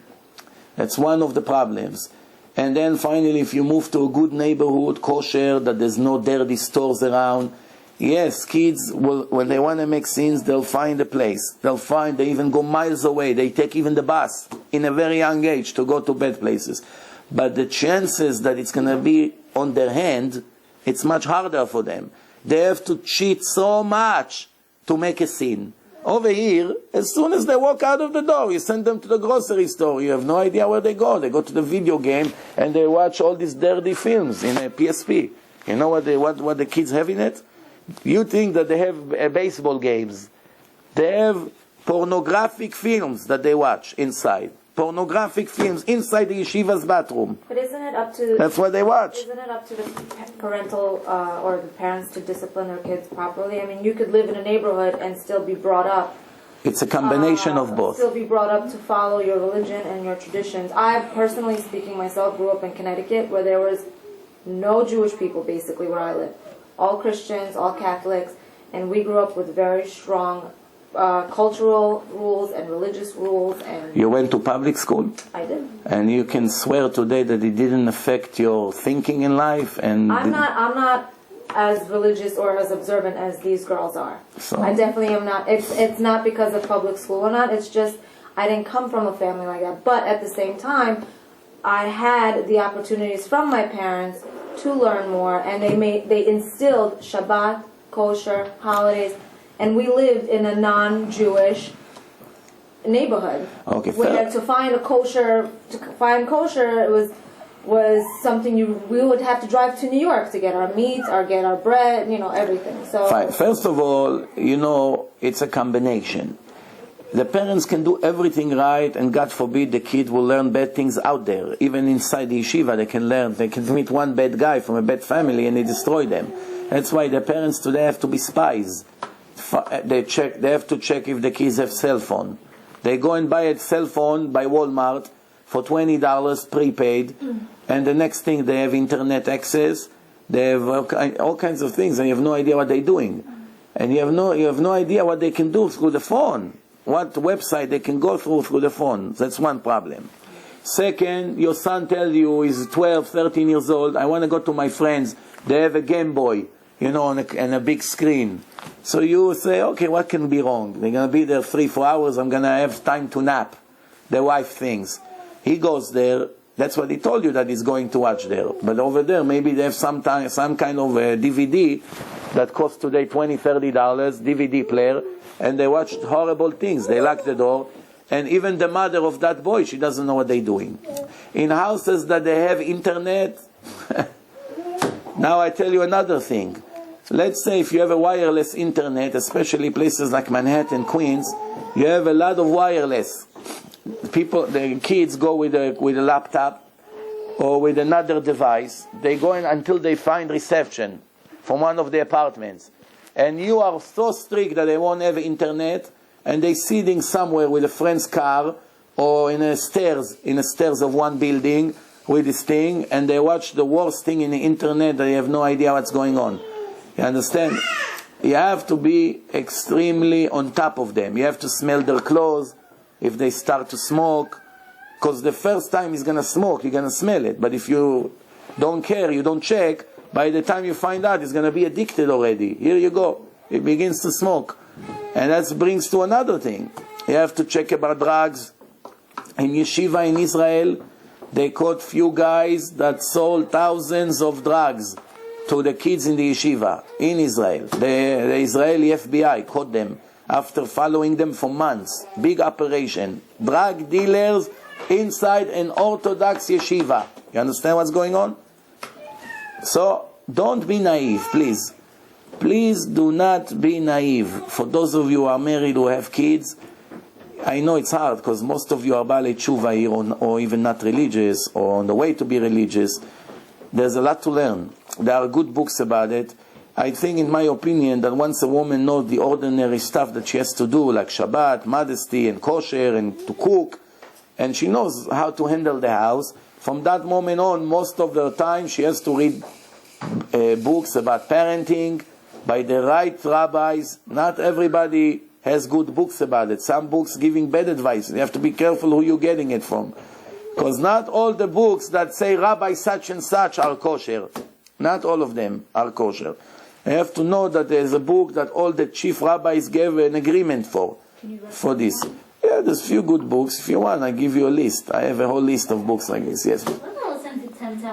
Speaker 1: That's one of the problems. And then finally, if you move to a good neighborhood, kosher, that there's no dirty stores around, yes, kids, will, when they want to make sins, they'll find a place. They even go miles away. They take even the bus in a very young age to go to bad places. But the chances that it's going to be on their hand, it's much harder for them. They have to cheat so much to make a scene. Over here, as soon as they walk out of the door, you send them to the grocery store. You have no idea where they go. They go to the video game and they watch all these dirty films in a PSP. You know what the kids have in it? You think that they have baseball games. They have pornographic films that they watch inside. Pornographic films inside the yeshiva's bathroom.
Speaker 7: But isn't it up to...
Speaker 1: That's what they watch.
Speaker 7: Isn't it up to the parental or the parents to discipline their kids properly? I mean, you could live in a neighborhood and still be brought up.
Speaker 1: It's a combination of both.
Speaker 7: Still be brought up to follow your religion and your traditions. I, personally speaking myself, grew up in Connecticut where there was no Jewish people, basically, where I live. All Christians, all Catholics, and we grew up with very strong cultural rules and religious rules. And
Speaker 1: you went to public school?
Speaker 7: I did.
Speaker 1: And you can swear today that it didn't affect your thinking in life? And
Speaker 7: I'm not as religious or as observant as these girls are.
Speaker 1: So,
Speaker 7: I definitely am not. It's not because of public school or not. It's just I didn't come from a family like that. But at the same time, I had the opportunities from my parents to learn more, and they instilled Shabbat, kosher, holidays, and we lived in a non-Jewish neighborhood.
Speaker 1: Okay,
Speaker 7: where to find kosher it was something we would have to drive to New York to get our meat or get our bread, everything. So
Speaker 1: fine. First of all, it's a combination. The parents can do everything right, and God forbid the kid will learn bad things out there. Even inside the yeshiva, they can meet one bad guy from a bad family and they destroy them. That's why the parents today have to be spies. They have to check if the kids have cell phone. They go and buy a cell phone by Walmart for $20 prepaid, and the next thing they have internet access. They have all kinds of things, and you have no idea what they're doing, and you have no idea what they can do through the phone. What website they can go through the phone. That's one problem. Second, your son tells you he's 12, 13 years old. I want to go to my friends. They have a Game Boy, and a big screen. So you say, okay, what can be wrong? They're going to be there 3-4 hours. I'm going to have time to nap. The wife thinks. He goes there. That's what he told you that he's going to watch there. But over there, maybe they have some kind of a DVD that costs today $20, $30, DVD player, and they watch horrible things. They lock the door, and even the mother of that boy, she doesn't know what they're doing. In houses that they have internet, now I tell you another thing. Let's say if you have a wireless internet, especially places like Manhattan, Queens, you have a lot of wireless. The kids go with a laptop or with another device. They go in until they find reception from one of the apartments. And you are so strict that they won't have internet, and they're sitting somewhere with a friend's car or in a stairs of one building with this thing, and they watch the worst thing in the internet. They have no idea what's going on. You understand? You have to be extremely on top of them. You have to smell their clothes if they start to smoke, because the first time he's going to smoke, you're going to smell it. But if you don't care, you don't check, by the time you find out, he's going to be addicted already. Here you go. He begins to smoke. And that brings to another thing. You have to check about drugs. In yeshiva in Israel, they caught few guys that sold thousands of drugs to the kids in the yeshiva in Israel. The Israeli FBI caught them after following them for months. Big operation. Drug dealers inside an Orthodox yeshiva. You understand what's going on? So, don't be naive, please. Please do not be naive. For those of you who are married, who have kids, I know it's hard because most of you are Baalei Tshuva here or even not religious or on the way to be religious. There's a lot to learn. There are good books about it. I think, in my opinion, that once a woman knows the ordinary stuff that she has to do, like Shabbat, modesty, and kosher, and to cook, and she knows how to handle the house, from that moment on, most of the time, she has to read books about parenting by the right rabbis. Not everybody has good books about it. Some books giving bad advice. You have to be careful who you're getting it from. Because not all the books that say Rabbi such and such are kosher. Not all of them are kosher. You have to know that there's a book that all the chief rabbis gave an agreement for this. Yeah, there's few good books. If you want, I give you a list. I have a whole list of books like this, yes.
Speaker 4: What about listen to 10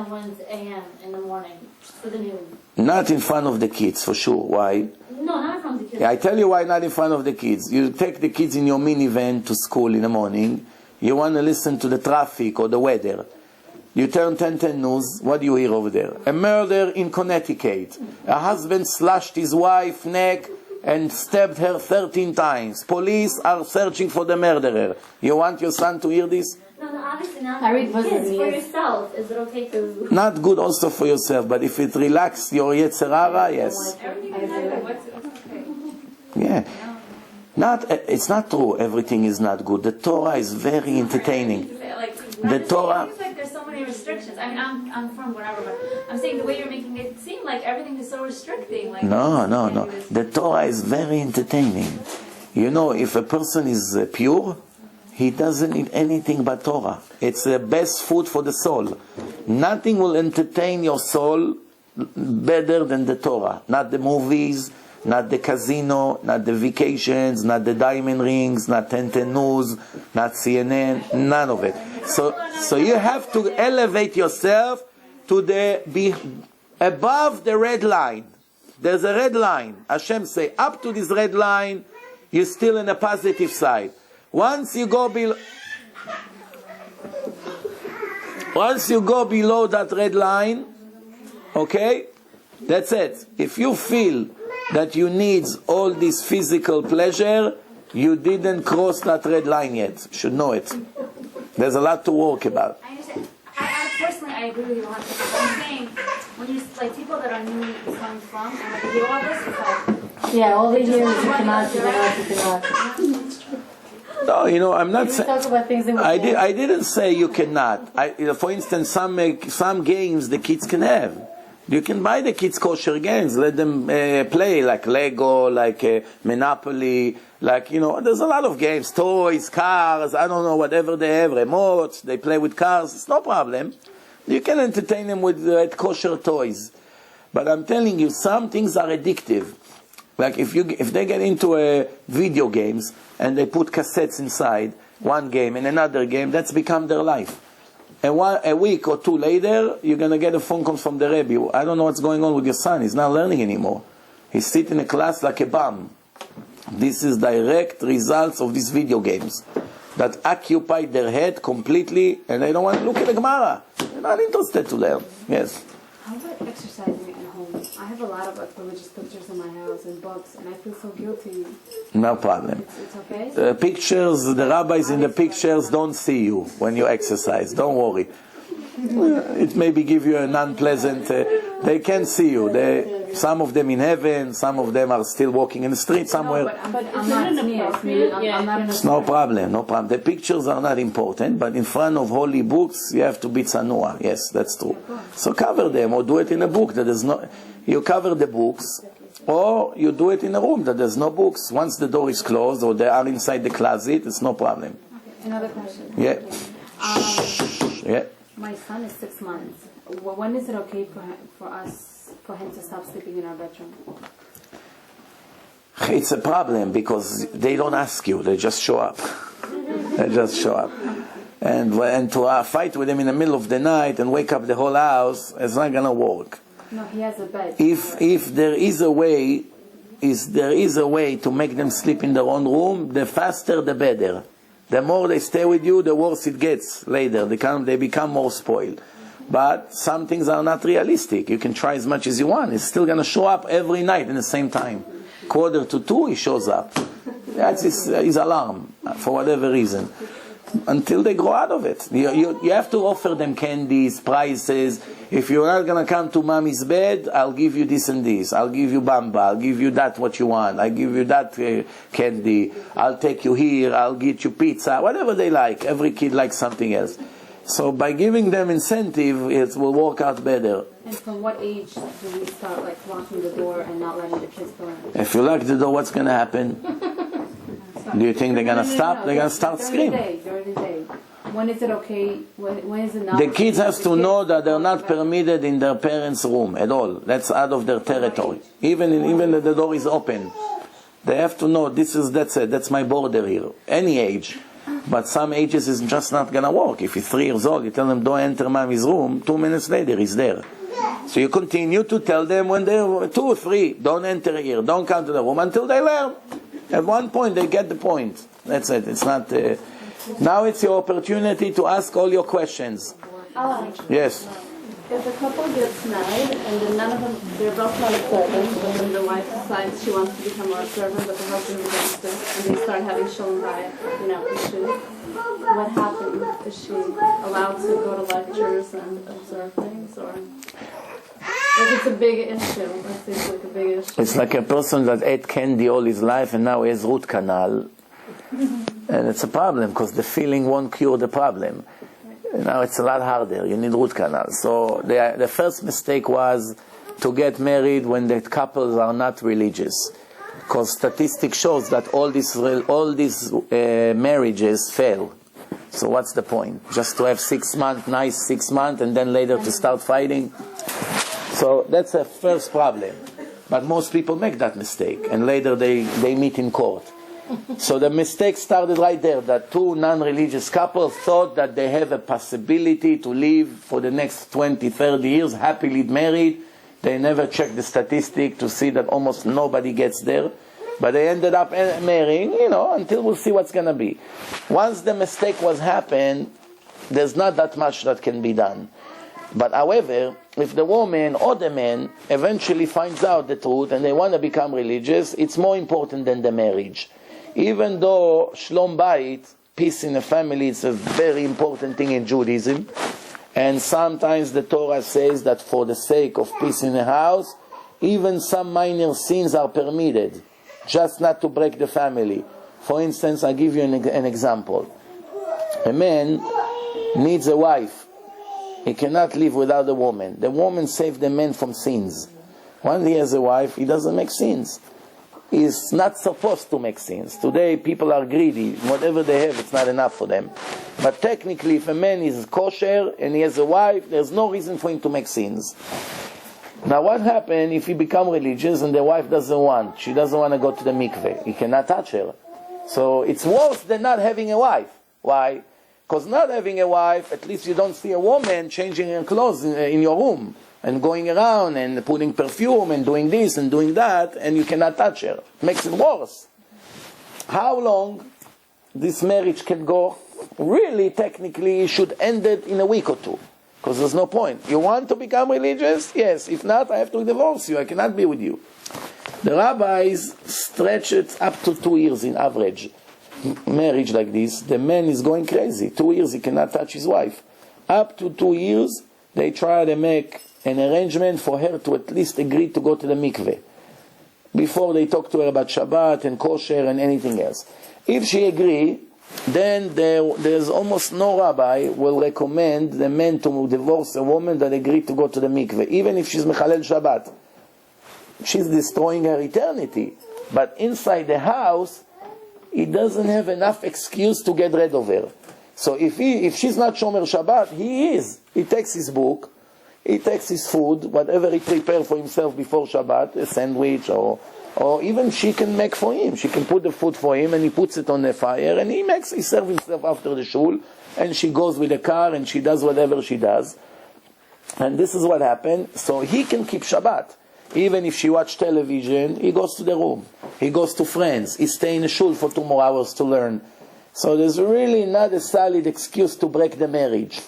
Speaker 4: a.m. in the morning for the news?
Speaker 1: Not in front of the kids, for sure. Why?
Speaker 4: No, not in front of the kids.
Speaker 1: I tell you why not in front of the kids. You take the kids in your minivan to school in the morning. You want to listen to the traffic or the weather. You turn 10 news. What do you hear over there? A murder in Connecticut. A husband slashed his wife's neck and stabbed her 13 times. Police are searching for the murderer. You want your son to hear this?
Speaker 4: No, obviously not.
Speaker 2: I read
Speaker 4: For
Speaker 2: books
Speaker 4: kids,
Speaker 2: in
Speaker 4: for
Speaker 2: years.
Speaker 4: yourself. Is it okay to?
Speaker 1: Not good also for yourself, but if it relaxes your Yetzer Hara, yes.
Speaker 6: Everything is good. What's okay?
Speaker 1: Yeah. It's not true everything is not good. The Torah is very entertaining.
Speaker 6: Like,
Speaker 1: The Torah...
Speaker 6: It seems like there's so many restrictions. I mean, I'm from whatever, but I'm saying the way you're making it seem like everything is so restricting. Like,
Speaker 1: No.
Speaker 6: you can't do this.
Speaker 1: The Torah is very entertaining. You know, if a person is pure, he doesn't need anything but Torah. It's the best food for the soul. Nothing will entertain your soul better than the Torah. Not the movies, not the casino, not the vacations, not the diamond rings, not 10 News, not CNN, none of it. So you have to elevate yourself to be above the red line. There's a red line. Hashem say, up to this red line, you're still in a positive side. Once you go below that red line, okay, that's it. If you feel that you need all this physical pleasure, you didn't cross that red line yet. You should know it. There's a lot to work about.
Speaker 6: I understand. Personally, I agree with you 100%. I'm saying, when you, like, people that are new coming from, and like, they hear all this, it's like...
Speaker 2: Yeah, all they hear is you cannot.
Speaker 1: No, you know, I'm not
Speaker 2: We
Speaker 1: saying...
Speaker 2: talk about things that we
Speaker 1: I
Speaker 2: can't.
Speaker 1: didn't say you cannot. For instance, some games the kids can have. You can buy the kids kosher games, let them play, like Lego, like Monopoly, like, you know, there's a lot of games, toys, cars, I don't know, whatever they have, remotes, they play with cars, it's no problem. You can entertain them with kosher toys. But I'm telling you, some things are addictive. Like if they get into video games and they put cassettes inside, one game and another game, that's become their life. And a week or two later, you're going to get a phone call from the Rabbi. I don't know what's going on with your son. He's not learning anymore. He's sitting in a class like a bum. This is direct results of these video games that occupy their head completely, and they don't want to look at the Gemara. They're not interested to learn. Yes.
Speaker 8: How about exercising at home? I have a lot of religious pictures in my house and books, and I feel so guilty.
Speaker 1: No problem.
Speaker 8: It's okay?
Speaker 1: The pictures, the rabbis in the pictures don't see you when you exercise. Don't worry. It maybe give you an unpleasant... they can't see you. Some of them in heaven, some of them are still walking in the street somewhere.
Speaker 8: No, but I'm not sneers. I'm not in a...
Speaker 1: No problem, no problem. The pictures are not important, but in front of holy books, you have to be tzanua. Yes, that's true. So cover them, or do it in a book that is not... You cover the books, or you do it in a room that there's no books. Once the door is closed, or they are inside the closet, it's no problem.
Speaker 8: Okay. Another question.
Speaker 1: Yeah. Yeah.
Speaker 8: My son is 6 months. When is it okay for him to stop sleeping in our bedroom?
Speaker 1: It's a problem because they don't ask you; they just show up. They just show up, and to fight with them in the middle of the night and wake up the whole house, it's not gonna work.
Speaker 8: No, he has a bed.
Speaker 1: If there is a way, to make them sleep in their own room, the faster the better. The more they stay with you, the worse it gets later. They become more spoiled. But some things are not realistic. You can try as much as you want. It's still going to show up every night in the same time. 1:45, he shows up. That's his alarm, for whatever reason. Until they grow out of it. You have to offer them candies, prizes. If you're not going to come to mommy's bed, I'll give you this and this. I'll give you bamba. I'll give you that what you want. I'll give you that candy. I'll take you here. I'll get you pizza. Whatever they like. Every kid likes something else. So by giving them incentive, it will work out better.
Speaker 8: And from what age do we start locking the door and not letting the kids go in?
Speaker 1: If you lock the door, what's going to happen? Do you think they're going to stop? They're going to start screaming.
Speaker 8: During the day. When is it okay? When is it not?
Speaker 1: The kids have to know that they're not permitted in their parents' room at all. That's out of their territory. Even if the door is open, they have to know that's it. That's my border here. Any age. But some ages is just not going to work. If he's 3 years old, you tell him, don't enter mommy's room, 2 minutes later, he's there. So you continue to tell them when they're 2 or 3, don't enter here, don't come to the room until they learn. At one point they get the point. That's it. It's not. Now it's your opportunity to ask all your questions. Yes.
Speaker 9: If a couple gets married and then none of them, they're both not a servant, but then the wife decides she wants to become a servant, but the husband is against it, and they start having Shomer Negiyah, issues, what happens? Is she allowed to go to lectures and observe things, or? Like it's a big issue. It seems like a big issue.
Speaker 1: It's like a person that ate candy all his life and now has root canal. And it's a problem because the feeling won't cure the problem. Now it's a lot harder. You need root canal. So the first mistake was to get married when the couples are not religious. Because statistics shows that all these marriages fail. So what's the point? Just to have 6 months, nice 6 months, and then later to start fighting? So that's a first problem. But most people make that mistake, and later they meet in court. So the mistake started right there, that 2 non-religious couples thought that they have a possibility to live for the next 20, 30 years happily married. They never checked the statistic to see that almost nobody gets there. But they ended up marrying, until we'll see what's going to be. Once the mistake was happened, there's not that much that can be done. But however, if the woman or the man eventually finds out the truth and they want to become religious, it's more important than the marriage. Even though Shlom Bayit, peace in the family, is a very important thing in Judaism, and sometimes the Torah says that for the sake of peace in the house, even some minor sins are permitted, just not to break the family. For instance, I'll give you an example. A man needs a wife. He cannot live without a woman. The woman saved the man from sins. When he has a wife, he doesn't make sins. He's not supposed to make sins. Today, people are greedy. Whatever they have, it's not enough for them. But technically, if a man is kosher and he has a wife, there's no reason for him to make sins. Now, what happens if he becomes religious and the wife doesn't want? She doesn't want to go to the mikveh. He cannot touch her. So it's worse than not having a wife. Why? Because not having a wife, at least you don't see a woman changing her clothes in your room and going around and putting perfume and doing this and doing that, and you cannot touch her. It makes it worse. How long this marriage can go? Really, technically, it should end it in a week or 2, because there's no point. You want to become religious? Yes. If not, I have to divorce you. I cannot be with you. The rabbis stretch it up to 2 years in average. Marriage like this, the man is going crazy. 2 years he cannot touch his wife. Up to 2 years, they try to make an arrangement for her to at least agree to go to the mikveh before they talk to her about Shabbat and kosher and anything else. If she agree, then there's almost no rabbi will recommend the man to divorce a woman that agreed to go to the mikveh, even if she's mechalel Shabbat. She's destroying her eternity. But inside the house, he doesn't have enough excuse to get rid of her. So if she's not Shomer Shabbat, he is. He takes his book, he takes his food, whatever he prepared for himself before Shabbat, a sandwich, or even she can make for him. She can put the food for him and he puts it on the fire and he serves himself after the shul, and she goes with the car and she does whatever she does. And this is what happened. So he can keep Shabbat. Even if she watch television, he goes to the room. He goes to friends. He stays in the shul for 2 more hours to learn. So there's really not a solid excuse to break the marriage.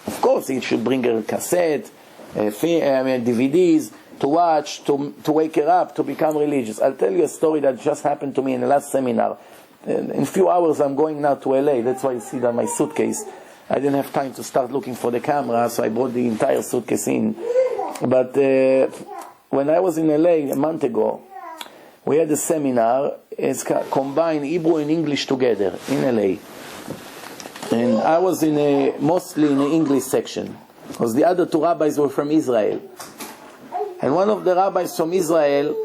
Speaker 1: Of course, he should bring her a cassette, DVDs, to watch, to wake her up, to become religious. I'll tell you a story that just happened to me in the last seminar. In a few hours, I'm going now to LA. That's why you see that my suitcase. I didn't have time to start looking for the camera, so I brought the entire suitcase in. But when I was in LA a month ago, we had a seminar. It's combined Hebrew and English together in LA. And I was mostly in the English section, because the other 2 rabbis were from Israel. And one of the rabbis from Israel,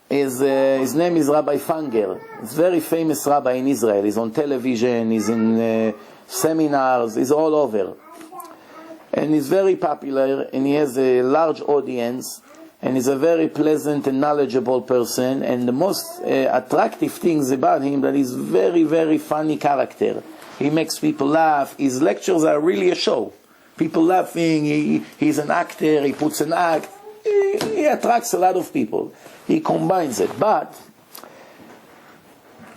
Speaker 1: his name is Rabbi Fanger. He's a very famous rabbi in Israel. He's on television, he's in seminars, he's all over. And he's very popular, and he has a large audience, and he's a very pleasant and knowledgeable person. And the most attractive things about him, that he's very, very funny character. He makes people laugh. His lectures are really a show. People laughing, he's an actor, he puts an act. He attracts a lot of people. He combines it. But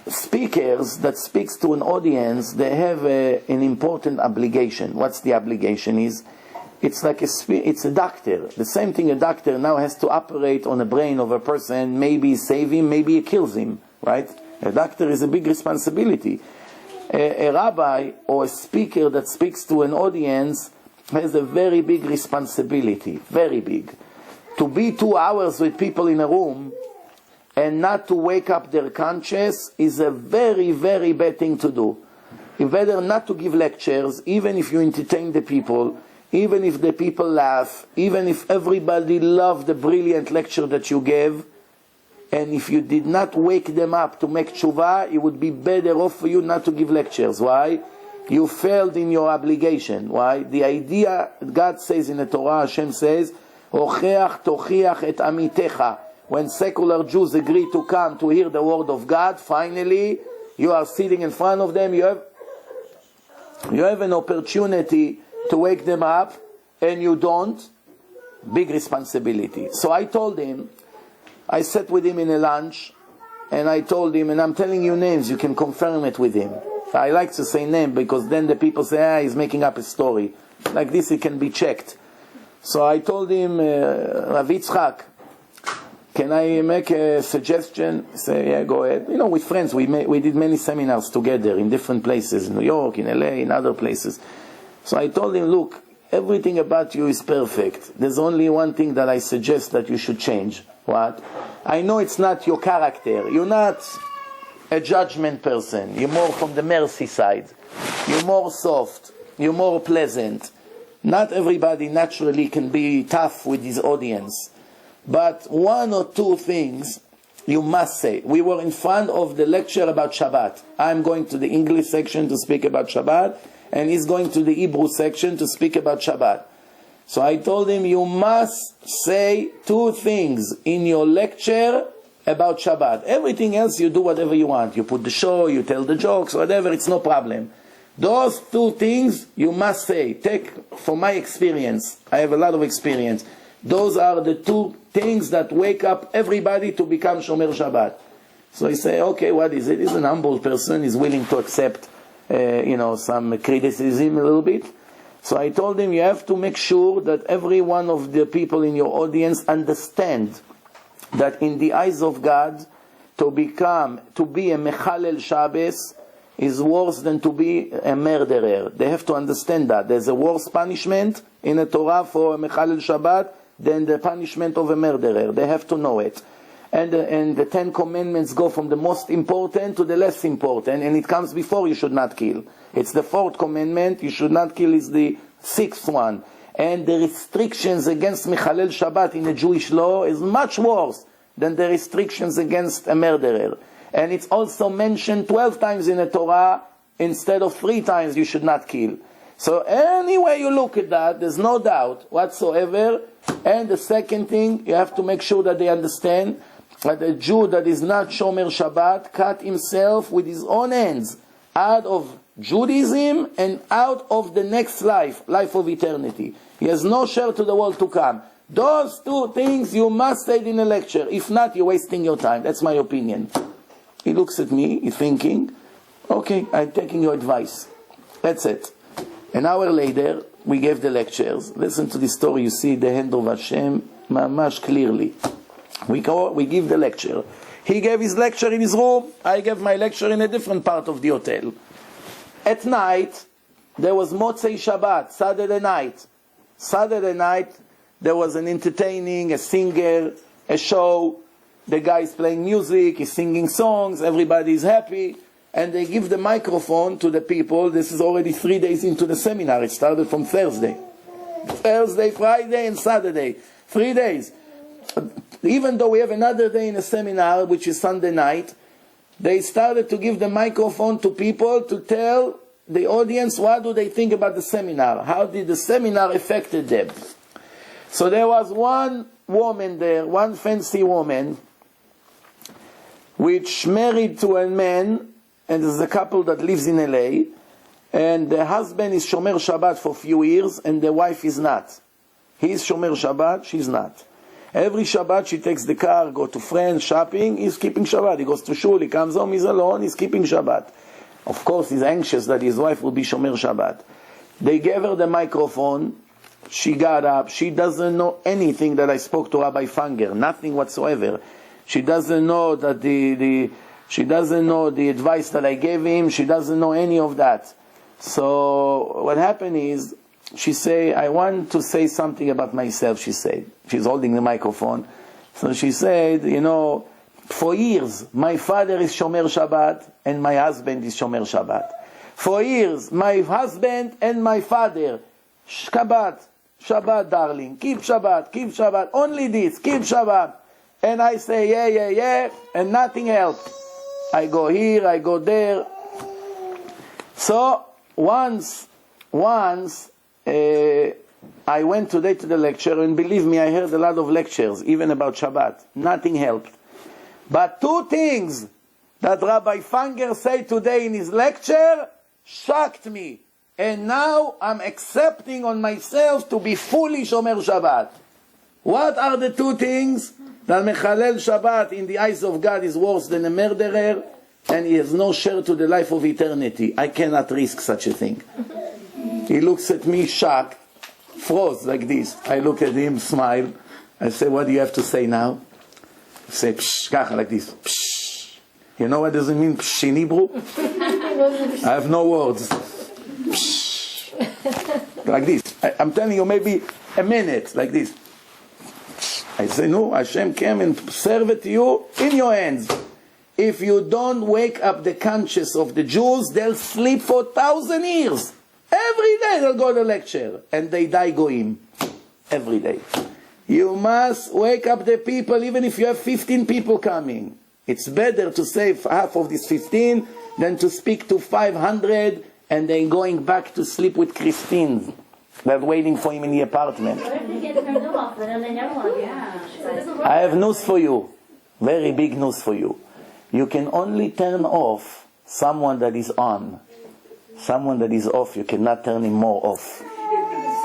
Speaker 1: speakers that speaks to an audience, they have an important obligation. What's the obligation is? It's like it's a doctor. The same thing a doctor now has to operate on the brain of a person, maybe save him, maybe it kills him, right? A doctor is a big responsibility. A rabbi or a speaker that speaks to an audience has a very big responsibility, very big. To be 2 hours with people in a room and not to wake up their conscience is a very, very bad thing to do. You better not to give lectures, even if you entertain the people, even if the people laugh, even if everybody loved the brilliant lecture that you gave, and if you did not wake them up to make tshuva, it would be better off for you not to give lectures. Why? You failed in your obligation. Why? The idea, God says in the Torah, Hashem says, Ocheach tochiach et amitecha. When secular Jews agree to come to hear the word of God, finally, you are sitting in front of them, you have an opportunity to wake them up, and you don't. Big responsibility. So I told him, I sat with him in a lunch, and I told him, and I'm telling you names, you can confirm it with him. I like to say name, because then the people say, he's making up a story. Like this, it can be checked. So I told him, Rav Yitzchak, can I make a suggestion? He said, yeah, go ahead. You know, with friends, we did many seminars together in different places, in New York, in LA, in other places. So I told him, look, everything about you is perfect. There's only one thing that I suggest that you should change. What? I know it's not your character. You're not a judgment person. You're more from the mercy side. You're more soft. You're more pleasant. Not everybody naturally can be tough with his audience. But 1 or 2 things you must say. We were in front of the lecture about Shabbat. I'm going to the English section to speak about Shabbat, and he's going to the Hebrew section to speak about Shabbat. So I told him, you must say 2 things in your lecture about Shabbat. Everything else, you do whatever you want. You put the show, you tell the jokes, whatever, it's no problem. Those 2 things you must say. Take, from my experience, I have a lot of experience, those are the 2 things that wake up everybody to become Shomer Shabbat. So he say, okay, what is it? He's an humble person, he's willing to accept some criticism a little bit. So I told him, you have to make sure that every one of the people in your audience understand that in the eyes of God, to be a Mechalel Shabbos is worse than to be a murderer. They have to understand that. There's a worse punishment in the Torah for a Mechalel Shabbat than the punishment of a murderer. They have to know it. And the 10 commandments go from the most important to the less important, and it comes before you should not kill. It's the 4th commandment, you should not kill, is the 6th one. And the restrictions against Mechalel Shabbat in the Jewish law is much worse than the restrictions against a murderer. And it's also mentioned 12 times in the Torah, instead of 3 times you should not kill. So any way you look at that, there's no doubt whatsoever. And the second thing, you have to make sure that they understand that a Jew that is not Shomer Shabbat cut himself with his own hands out of Judaism and out of the next life of eternity. He has no share to the world to come. Those 2 things you must say in a lecture. If not, you're wasting your time. That's my opinion. He looks at me, he's thinking, okay, I'm taking your advice. That's it. An hour later, we gave the lectures. Listen to the story, you see the hand of Hashem mamash clearly. We give the lecture. He gave his lecture in his room, I gave my lecture in a different part of the hotel. At night, there was Motzei Shabbat, Saturday night. Saturday night, there was an entertaining, a singer, a show. The guy is playing music, he's singing songs, everybody is happy. And they give the microphone to the people. This is already 3 days into the seminar. It started from Thursday, Friday, and Saturday. 3 days. Even though we have another day in the seminar, which is Sunday night, they started to give the microphone to people to tell the audience what do they think about the seminar. How did the seminar affected them? So there was one woman there, one fancy woman, which married to a man, and there's a couple that lives in LA, And the husband is Shomer Shabbat for a few years, and the wife is not. He is Shomer Shabbat, she's not. Every Shabbat she takes the car, go to friends, shopping, he's keeping Shabbat. He goes to shul, he comes home, he's alone, he's keeping Shabbat. Of course, he's anxious that his wife will be Shomer Shabbat. They gave her the microphone, she got up, she doesn't know anything that I spoke to Rabbi Fanger, nothing whatsoever. She doesn't know that she doesn't know the advice that I gave him, she doesn't know any of that. So what happened is, she say, I want to say something about myself, she said. She's holding the microphone. So she said, you know, for years, my father is Shomer Shabbat and my husband is Shomer Shabbat. For years, my husband and my father, Shabbat, Shabbat, darling, keep Shabbat, only this, keep Shabbat. And I say, yeah, and nothing else. I go here, I go there. So, once, I went today to the lecture, and believe me, I heard a lot of lectures, even about Shabbat. Nothing helped. But two things that Rabbi Fanger said today in his lecture shocked me. And now I'm accepting on myself to be fully Shomer Shabbat. What are the two things? That Mechalel Shabbat in the eyes of God is worse than a murderer, and he has no share to the life of eternity. I cannot risk such a thing. He looks at me shocked, froze like this. I look at him, smile. I say, what do you have to say now? I say, psh, kacha, like this. Psh. You know what does it mean, psh, in Hebrew? I have no words. Psh. Like this. I'm telling you, maybe a minute, like this. I say, no, Hashem came and served to you in your hands. If you don't wake up the conscience of the Jews, they'll sleep for 1,000 years. Every day they'll go to lecture, and they die goyim. Every day. You must wake up the people, even if you have 15 people coming. It's better to save half of these 15 than to speak to 500 and then going back to sleep with Christine. They're waiting for him in the apartment.
Speaker 4: What if they get turned off and then they never want to be?
Speaker 1: I have news for you. Very big news for you. You can only turn off someone that is on. Someone that is off, you cannot turn him more off.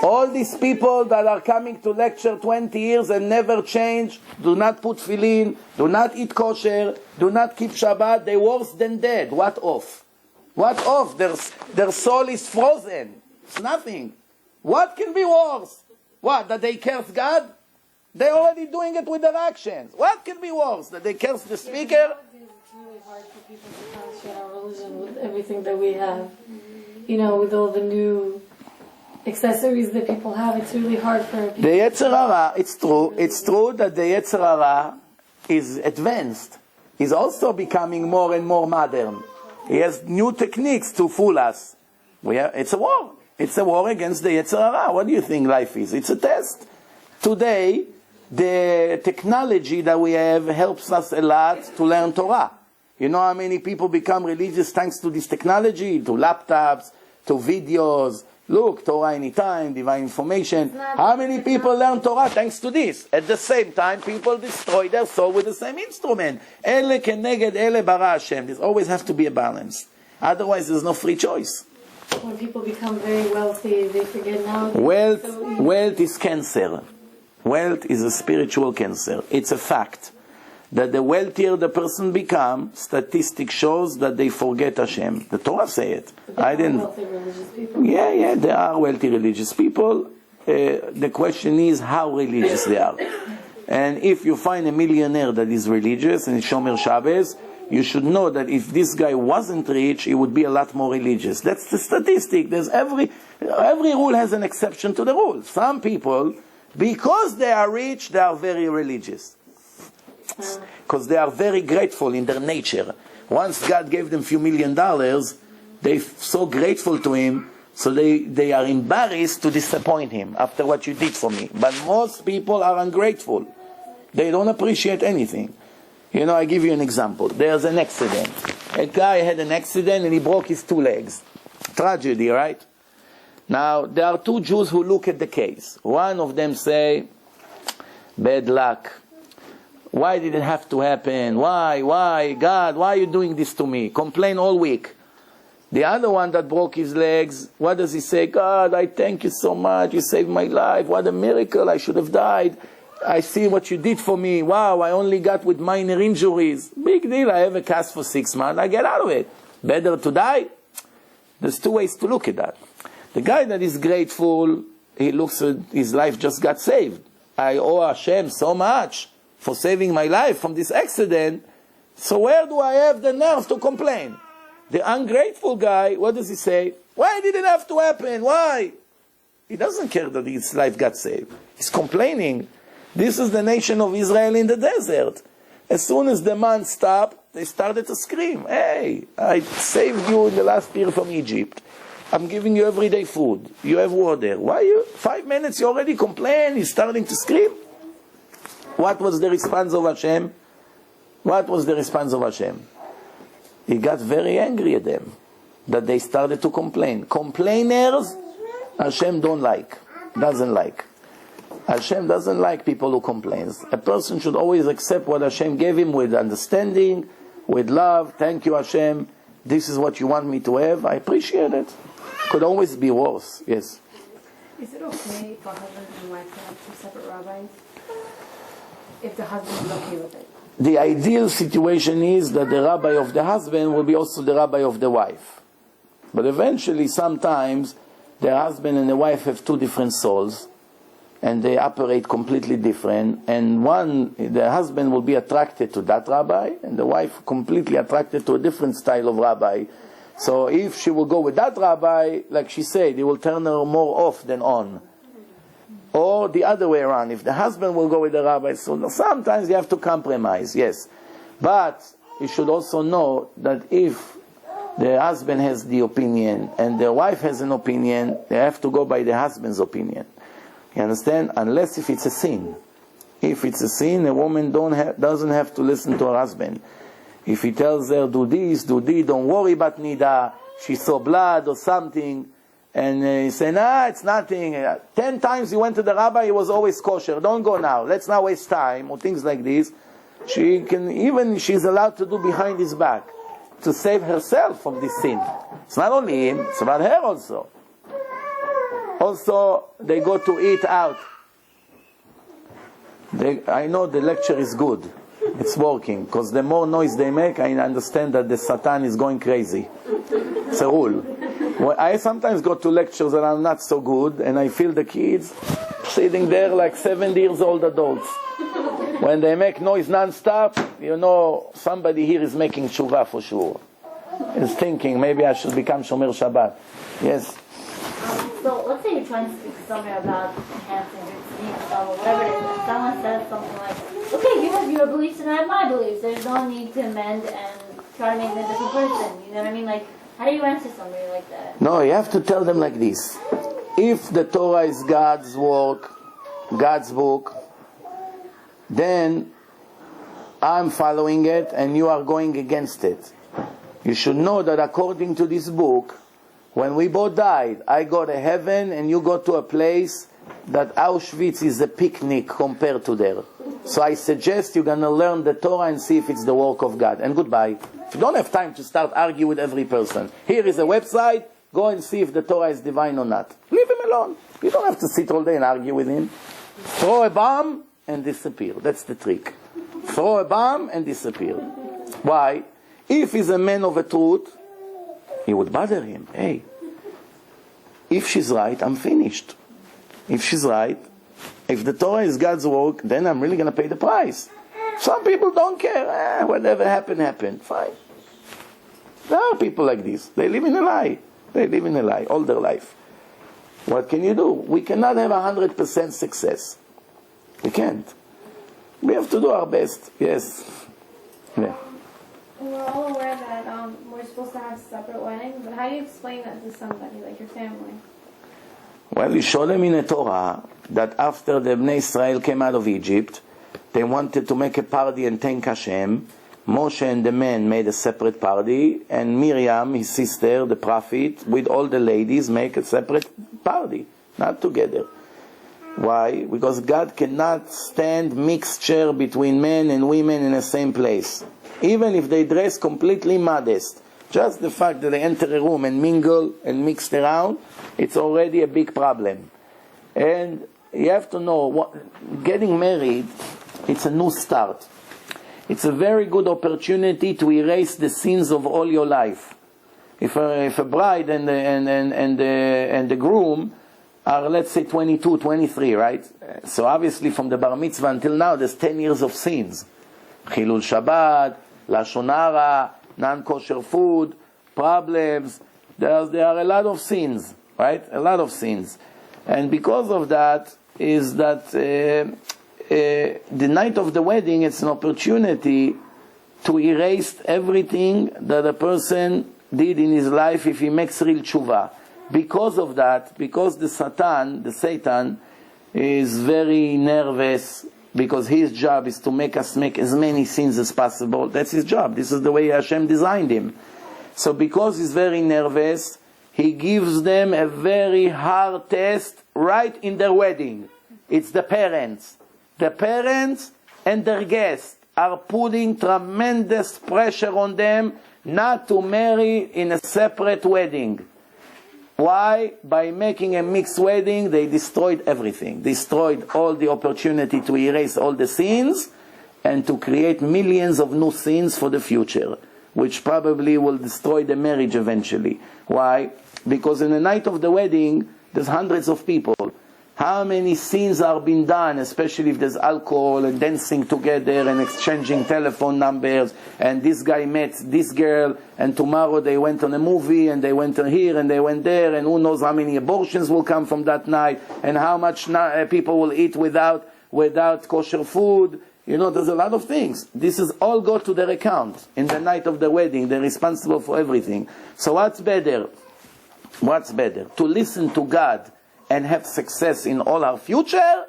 Speaker 1: All these people that are coming to lecture 20 years and never change, do not put tefillin, do not eat kosher, do not keep Shabbat, they're worse than dead. What off? What off? Their soul is frozen. It's nothing. What can be worse? What? That they curse God? They're already doing it with their actions. What can be worse? That they curse the speaker?
Speaker 2: It's really hard for people to concentrate our religion with everything that we have. You know, with all the new accessories that people have, it's really hard for people.
Speaker 1: The Yetzer Hara, it's true that the Yetzer Hara is advanced. He's also becoming more and more modern. He has new techniques to fool us. It's a war. It's a war against the Yetzer Hara. What do you think life is? It's a test. Today, the technology that we have helps us a lot to learn Torah. You know how many people become religious thanks to this technology, to laptops, to videos. Look, TorahAnyTime, divine information. How many people learn Torah thanks to this? At the same time, people destroy their soul with the same instrument. Ele keneged ele bara Hashem. There always has to be a balance. Otherwise, there's no free choice.
Speaker 2: When people become very wealthy, they forget now.
Speaker 1: Wealth is cancer. Wealth is a spiritual cancer. It's a fact that the wealthier the person becomes, statistics shows that they forget Hashem. The Torah say it. I didn't.
Speaker 2: Wealthy religious people.
Speaker 1: Yeah, there are wealthy religious people. The question is how religious they are. And if you find a millionaire that is religious and is Shomer Shabbos, you should know that if this guy wasn't rich, he would be a lot more religious. That's the statistic. There's every rule has an exception to the rule. Some people, because they are rich, they are very religious. Because they are very grateful in their nature. Once God gave them a few $1 million, they're so grateful to Him, so they are embarrassed to disappoint Him after what you did for me. But most people are ungrateful. They don't appreciate anything. You know, I give you an example. There's an accident. A guy had an accident and he broke his 2 legs. Tragedy, right? Now, there are 2 Jews who look at the case. One of them say, bad luck. Why did it have to happen? Why? God, why are you doing this to me? Complain all week. The other one that broke his legs, what does he say? God, I thank you so much. You saved my life. What a miracle. I should have died. I see what you did for me. Wow, I only got with minor injuries. Big deal. I have a cast for 6 months. I get out of it. Better to die? There's 2 ways to look at that. The guy that is grateful, he looks at his life just got saved. I owe Hashem so much for saving my life from this accident. So where do I have the nerve to complain? The ungrateful guy, what does he say? Why did it have to happen? Why? He doesn't care that his life got saved. He's complaining. This is the nation of Israel in the desert. As soon as the man stopped, they started to scream. Hey, I saved you in the last year from Egypt. I'm giving you everyday food. You have water. Why you? 5 minutes you already complain. He's starting to scream. What was the response of Hashem? What was the response of Hashem? He got very angry at them that they started to complain. Complainers, Hashem doesn't like. Hashem doesn't like people who complain. A person should always accept what Hashem gave him with understanding, with love. Thank you, Hashem. This is what you want me to have. I appreciate it. Could always be worse. Yes.
Speaker 8: Is it okay for husband and wife to have 2 separate rabbis? If the husband is okay with it.
Speaker 1: The ideal situation is that the rabbi of the husband will be also the rabbi of the wife. But eventually, sometimes, the husband and the wife have 2 different souls, and they operate completely different. And the husband will be attracted to that rabbi, and the wife completely attracted to a different style of rabbi. So if she will go with that rabbi, like she said, it will turn her more off than on. Or the other way around, if the husband will go with the rabbi, so sometimes you have to compromise, yes. But you should also know that if the husband has the opinion and the wife has an opinion, they have to go by the husband's opinion. You understand? Unless if it's a sin. If it's a sin, a woman doesn't have to listen to her husband. If he tells her, do this, don't worry about Nida, she saw blood or something, and he said, nah, it's nothing. 10 times he went to the rabbi, he was always kosher. Don't go now. Let's not waste time, or things like this. She's allowed to do behind his back to save herself from this sin. It's not only him, it's about her also. Also, they go to eat out. I know the lecture is good. It's working. Because the more noise they make, I understand that the Satan is going crazy. It's a rule. I sometimes go to lectures that are not so good, and I feel the kids sitting there like 7 years old adults. When they make noise non-stop, you know somebody here is making tshuva for sure. Is thinking, maybe I should become Shomer Shabbat. Yes?
Speaker 4: So let's say you're trying to speak to somebody about enhancing your sneaks or whatever it is, and someone says something like, okay, you have your beliefs and I have my beliefs. There's no need to amend and try to make them a different person. You know what I mean? Like, how do you answer somebody like that?
Speaker 1: No, you have to tell them like this. If the Torah is God's work, God's book, then I'm following it and you are going against it. You should know that according to this book, when we both died, I go to heaven and you go to a place that Auschwitz is a picnic compared to there. So I suggest you're going to learn the Torah and see if it's the work of God. And goodbye. If you don't have time to start arguing with every person, here is a website, go and see if the Torah is divine or not. Leave him alone. You don't have to sit all day and argue with him. Throw a bomb and disappear. That's the trick. Throw a bomb and disappear. Why? If he's a man of a truth, it would bother him. Hey, if she's right, I'm finished. If she's right, if the Torah is God's work, then I'm really going to pay the price. Some people don't care. Whatever happened, happened. Fine. There are people like this. They live in a lie. They live in a lie all their life. What can you do? We cannot have 100% success. We can't. We have to do our best. Yes. Yeah.
Speaker 9: We're all aware that we're supposed to have separate weddings, but how do you explain that to somebody, like your family?
Speaker 1: Well, you show them in the Torah that after the Bnei Israel came out of Egypt, they wanted to make a party and thank Hashem. Moshe and the men made a separate party, and Miriam, his sister, the prophet, with all the ladies, make a separate party, not together. Why? Because God cannot stand mixture between men and women in the same place. Even if they dress completely modest. Just the fact that they enter a room and mingle and mix around, it's already a big problem. And you have to know, getting married, it's a new start. It's a very good opportunity to erase the sins of all your life. If a bride and the groom are, let's say, 22, 23, right? So obviously from the bar mitzvah until now, there's 10 years of sins. Chilul Shabbat, Lashon Hara, non-kosher food, problems. There are a lot of sins, right? A lot of sins. And because of that, is that the night of the wedding, it's an opportunity to erase everything that a person did in his life if he makes real tshuva. Because of that, because the Satan is very nervous, because his job is to make us make as many sins as possible. That's his job. This is the way Hashem designed him. So because he's very nervous, he gives them a very hard test right in their wedding. It's the parents. The parents and their guests are putting tremendous pressure on them not to marry in a separate wedding. Why? By making a mixed wedding, they destroyed everything. Destroyed all the opportunity to erase all the sins and to create millions of new sins for the future, which probably will destroy the marriage eventually. Why? Because in the night of the wedding, there's hundreds of people. How many sins are being done, especially if there's alcohol and dancing together and exchanging telephone numbers, and this guy met this girl, and tomorrow they went on a movie, and they went here, and they went there, and who knows how many abortions will come from that night, and how much people will eat without kosher food. You know, there's a lot of things. This is all go to their account in the night of the wedding. They're responsible for everything. So what's better? What's better? To listen to God and have success in all our future,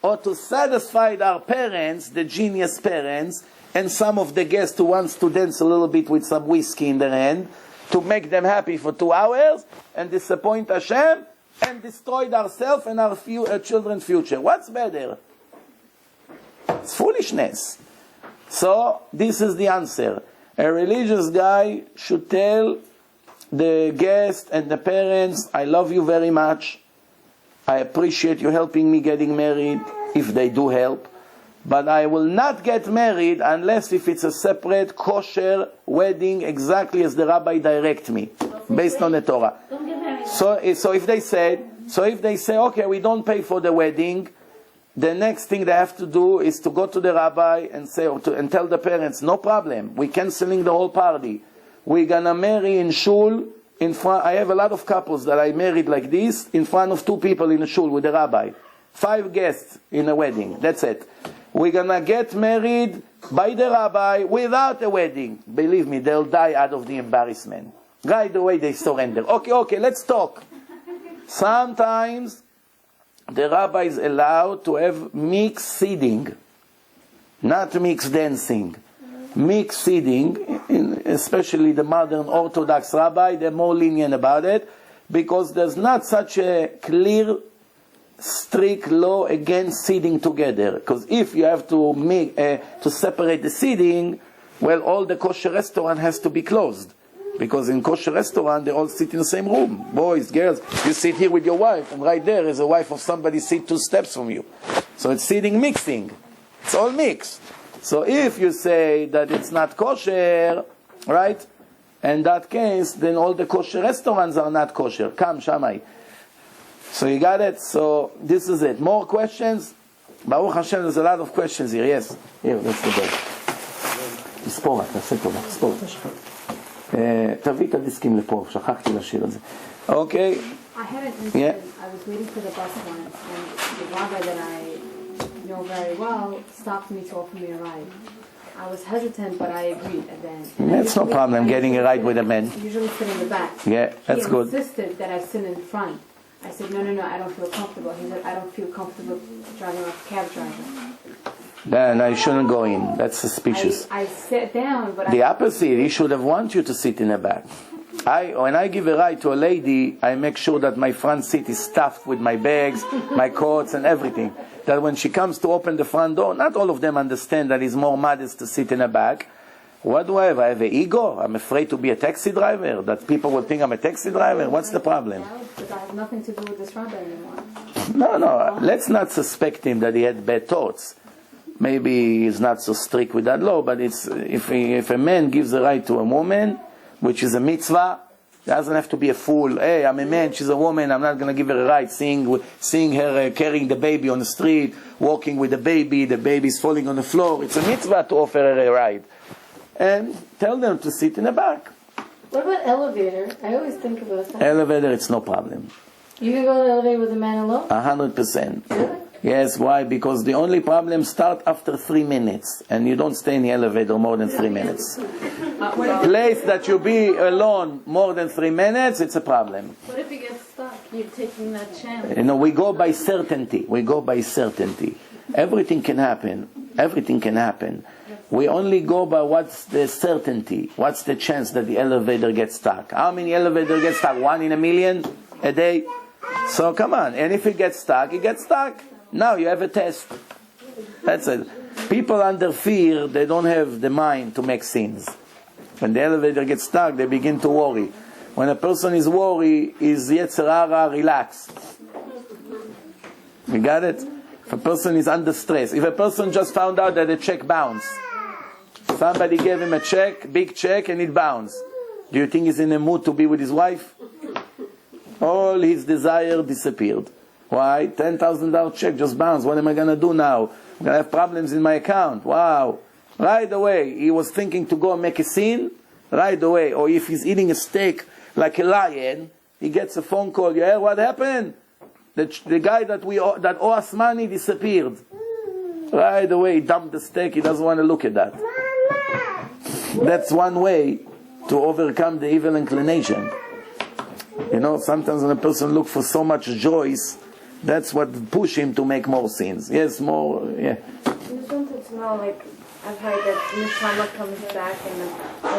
Speaker 1: or to satisfy our parents, the genius parents, and some of the guests who wants to dance a little bit with some whiskey in their hand, to make them happy for 2 hours, and disappoint Hashem, and destroy ourselves and our children's future. What's better? It's foolishness. So, this is the answer. A religious guy should tell the guest and the parents, I love you very much. I appreciate you helping me getting married, if they do help. But I will not get married unless if it's a separate kosher wedding, exactly as the rabbi direct me, based on the Torah.
Speaker 4: Don't get married.
Speaker 1: So if they say, okay, we don't pay for the wedding, the next thing they have to do is to go to the rabbi and say, and tell the parents, no problem, we're canceling the whole party. We're gonna marry in shul. In front, I have a lot of couples that I married like this, in front of 2 people in a shul with the rabbi. 5 guests in a wedding. That's it. We're gonna get married by the rabbi without a wedding. Believe me, they'll die out of the embarrassment. Right away they surrender. Okay, let's talk. Sometimes the rabbi is allowed to have mixed seating, not mixed dancing. Mixed seating, especially the modern Orthodox rabbi, they're more lenient about it, because there's not such a clear, strict law against seating together. Because if you have to separate the seating, well, all the kosher restaurant has to be closed. Because in kosher restaurant, they all sit in the same room. Boys, girls, you sit here with your wife, and right there is a wife of somebody sit 2 steps from you. So it's seating mixing. It's all mixed. So if you say that it's not kosher, right, in that case, then all the kosher restaurants are not kosher. Come, Shammai. So you got it? So this is it. More questions? Baruch Hashem, there's a lot of questions here. Yes. Here, that's the best. תספור, תעשה טובה, תספור. תביא את הדיסקים לפה, שכחתי לשיר את זה. אוקיי.
Speaker 8: I had an incident. I was waiting for the bus once, and the rabbi that I know very well stopped me to offer me a ride. I was hesitant, but I agreed at the end.
Speaker 1: That's no problem, getting a ride with a man.
Speaker 8: Usually sit in the back.
Speaker 1: Yeah, that's good.
Speaker 8: He insisted that I sit in front. I said, no, I don't feel comfortable. He said, I don't feel comfortable driving a cab driver.
Speaker 1: Then I shouldn't go in. That's suspicious.
Speaker 8: I sat down, but
Speaker 1: the opposite, he should have wanted you to sit in the back. When I give a ride to a lady, I make sure that my front seat is stuffed with my bags, my coats, and everything. That when she comes to open the front door, not all of them understand that it's more modest to sit in the back. What do I have? I have an ego? I'm afraid to be a taxi driver? That people will think I'm a taxi driver? What's the problem?
Speaker 8: But I have nothing to do with this rabbi anymore.
Speaker 1: No, let's not suspect him that he had bad thoughts. Maybe he's not so strict with that law, but it's if a man gives the right to a woman, which is a mitzvah, he doesn't have to be a fool. Hey, I'm a man, she's a woman, I'm not going to give her a right. Seeing her carrying the baby on the street, walking with the baby's falling on the floor. It's a mitzvah to offer her a ride. And tell them to sit in the back.
Speaker 2: What about elevator? I always think about that.
Speaker 1: Elevator, it's no problem.
Speaker 2: You can go to the elevator with a man alone?
Speaker 1: 100%.
Speaker 2: Really?
Speaker 1: Yes, why? Because the only problem starts after 3 minutes, and you don't stay in the elevator more than 3 minutes. Place that you be alone more than 3 minutes, it's a problem.
Speaker 9: What if you get stuck? You're taking that chance.
Speaker 1: You know, we go by certainty. Everything can happen. We only go by what's the certainty. What's the chance that the elevator gets stuck? How many elevators get stuck? 1 in a million a day? So come on. And if it gets stuck, it gets stuck. Now you have a test. That's it. People under fear, they don't have the mind to make sins. When the elevator gets stuck, they begin to worry. When a person is worried, is Yetzer Hara relaxed. You got it? If a person is under stress, if a person just found out that a check bounced, somebody gave him a check, big check, and it bounced, do you think he's in a mood to be with his wife? All his desire disappeared. Why? $10,000 check just bounced. What am I going to do now? I'm going to have problems in my account. Wow. Right away, he was thinking to go and make a scene. Right away. Or if he's eating a steak like a lion, he gets a phone call. Yeah, what happened? The guy that owe us money disappeared. Right away, he dumped the steak. He doesn't want to look at that. That's one way to overcome the evil inclination. You know, sometimes when a person looks for so much joys, that's what push him to make more sins. Yes, more, yeah.
Speaker 7: I just wanted to know, like, I've heard that Neshama comes back in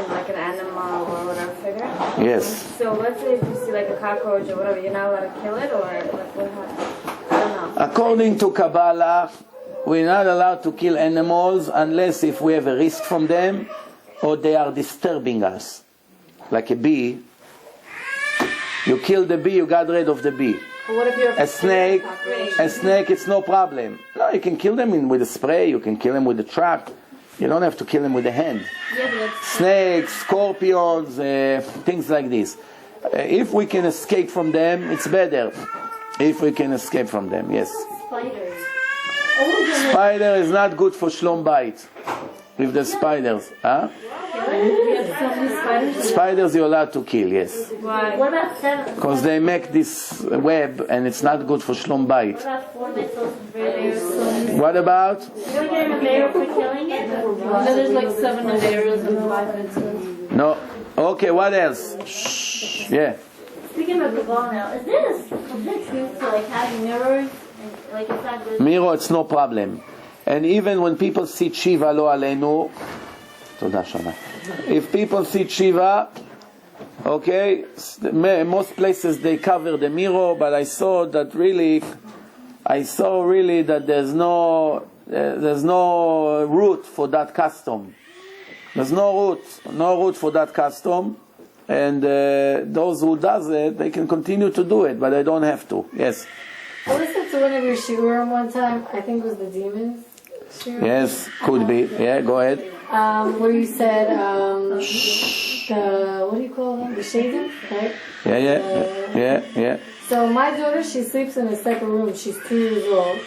Speaker 7: like an animal or whatever figure.
Speaker 1: Yes.
Speaker 7: So let's say if you see like a cockroach or whatever, you're not allowed to kill it, or like what happens? I don't know.
Speaker 1: According to Kabbalah, we're not allowed to kill animals unless if we have a risk from them or they are disturbing us. Like a bee. You kill the bee, you got rid of the bee.
Speaker 7: What if you're
Speaker 1: a snake, it's no problem. No, you can kill them with a spray, you can kill them with a trap. You don't have to kill them with a hand. Snakes, scorpions, things like this. If we can escape from them, it's better. If we can escape from them, yes.
Speaker 4: Spiders.
Speaker 1: Spider is not good for shlom bait. With the spiders, huh? Spiders you're allowed to kill, yes.
Speaker 4: Why? What about seven?
Speaker 1: Because they make this web and it's not good for shlom bait.
Speaker 4: What about four missiles and three layers?
Speaker 1: What about?
Speaker 4: You don't get a mayor for killing it?
Speaker 9: No, there's like 7 layers and 5 missiles.
Speaker 1: No. Okay, what else? Shh. Yeah.
Speaker 4: Speaking of Kabbalah now, is this complete truth to like having mirrors? And, like it's not good?
Speaker 1: Mirror, it's no problem. And even when people see Shiva, lo aleinu, Toda Shama. If people see Shiva, okay, most places they cover the mirror, but I saw really that there's no root for that custom. There's no root for that custom, and those who does it, they can continue to do it, but they don't have to. Yes.
Speaker 2: I listened to one of your shiurim one time. I think it was the demons. Shiurim.
Speaker 1: Yes, could be. Yeah, go ahead.
Speaker 2: Where you said what do you call them? The shadim, right?
Speaker 1: Yeah.
Speaker 2: So my daughter, she sleeps in a separate room. She's 2 years old.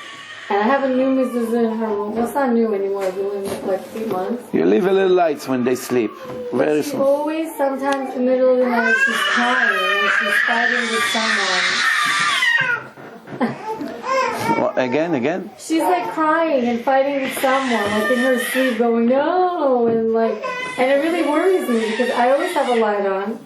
Speaker 2: And I have a new mezuzah in her room. Well, it's not new anymore. I've been living it for like 3 months.
Speaker 1: You leave a little lights when they sleep. Very
Speaker 2: She
Speaker 1: small.
Speaker 2: always, sometimes in the middle of the night, she's crying and she's fighting with someone.
Speaker 1: Again?
Speaker 2: She's like crying and fighting with someone, like in her sleep, going no, and it really worries me because I always have a light on,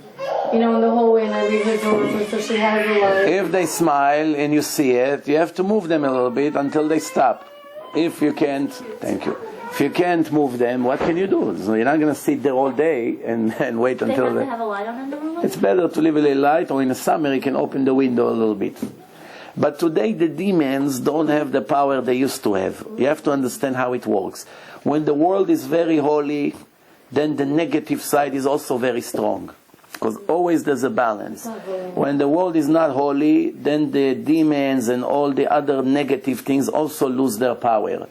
Speaker 2: in the hallway, and I leave the door open so she has a light.
Speaker 1: If they smile and you see it, you have to move them a little bit until they stop. If you can't, thank you. If you can't move them, what can you do? So you're not going to sit there all day and wait until
Speaker 4: they have to have a light on in the room?
Speaker 1: It's better to leave a little light, or in the summer you can open the window a little bit. But today the demons don't have the power they used to have. You have to understand how it works. When the world is very holy, then the negative side is also very strong. Because always there's a balance. When the world is not holy, then the demons and all the other negative things also lose their power.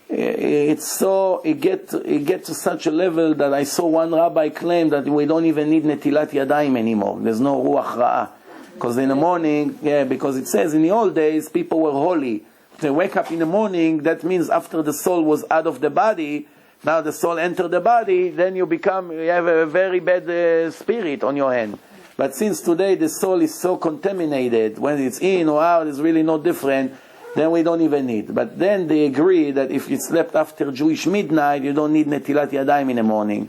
Speaker 1: It get to such a level that I saw one rabbi claim that we don't even need netilat yadayim anymore. There's no ruach ra'ah. Because in the morning, because it says in the old days, people were holy. They wake up in the morning, that means after the soul was out of the body, now the soul entered the body, then you have a very bad spirit on your hand. But since today the soul is so contaminated, when it's in or out, it's really no different, then we don't even need. But then they agree that if you slept after Jewish midnight, you don't need netilat yadayim in the morning.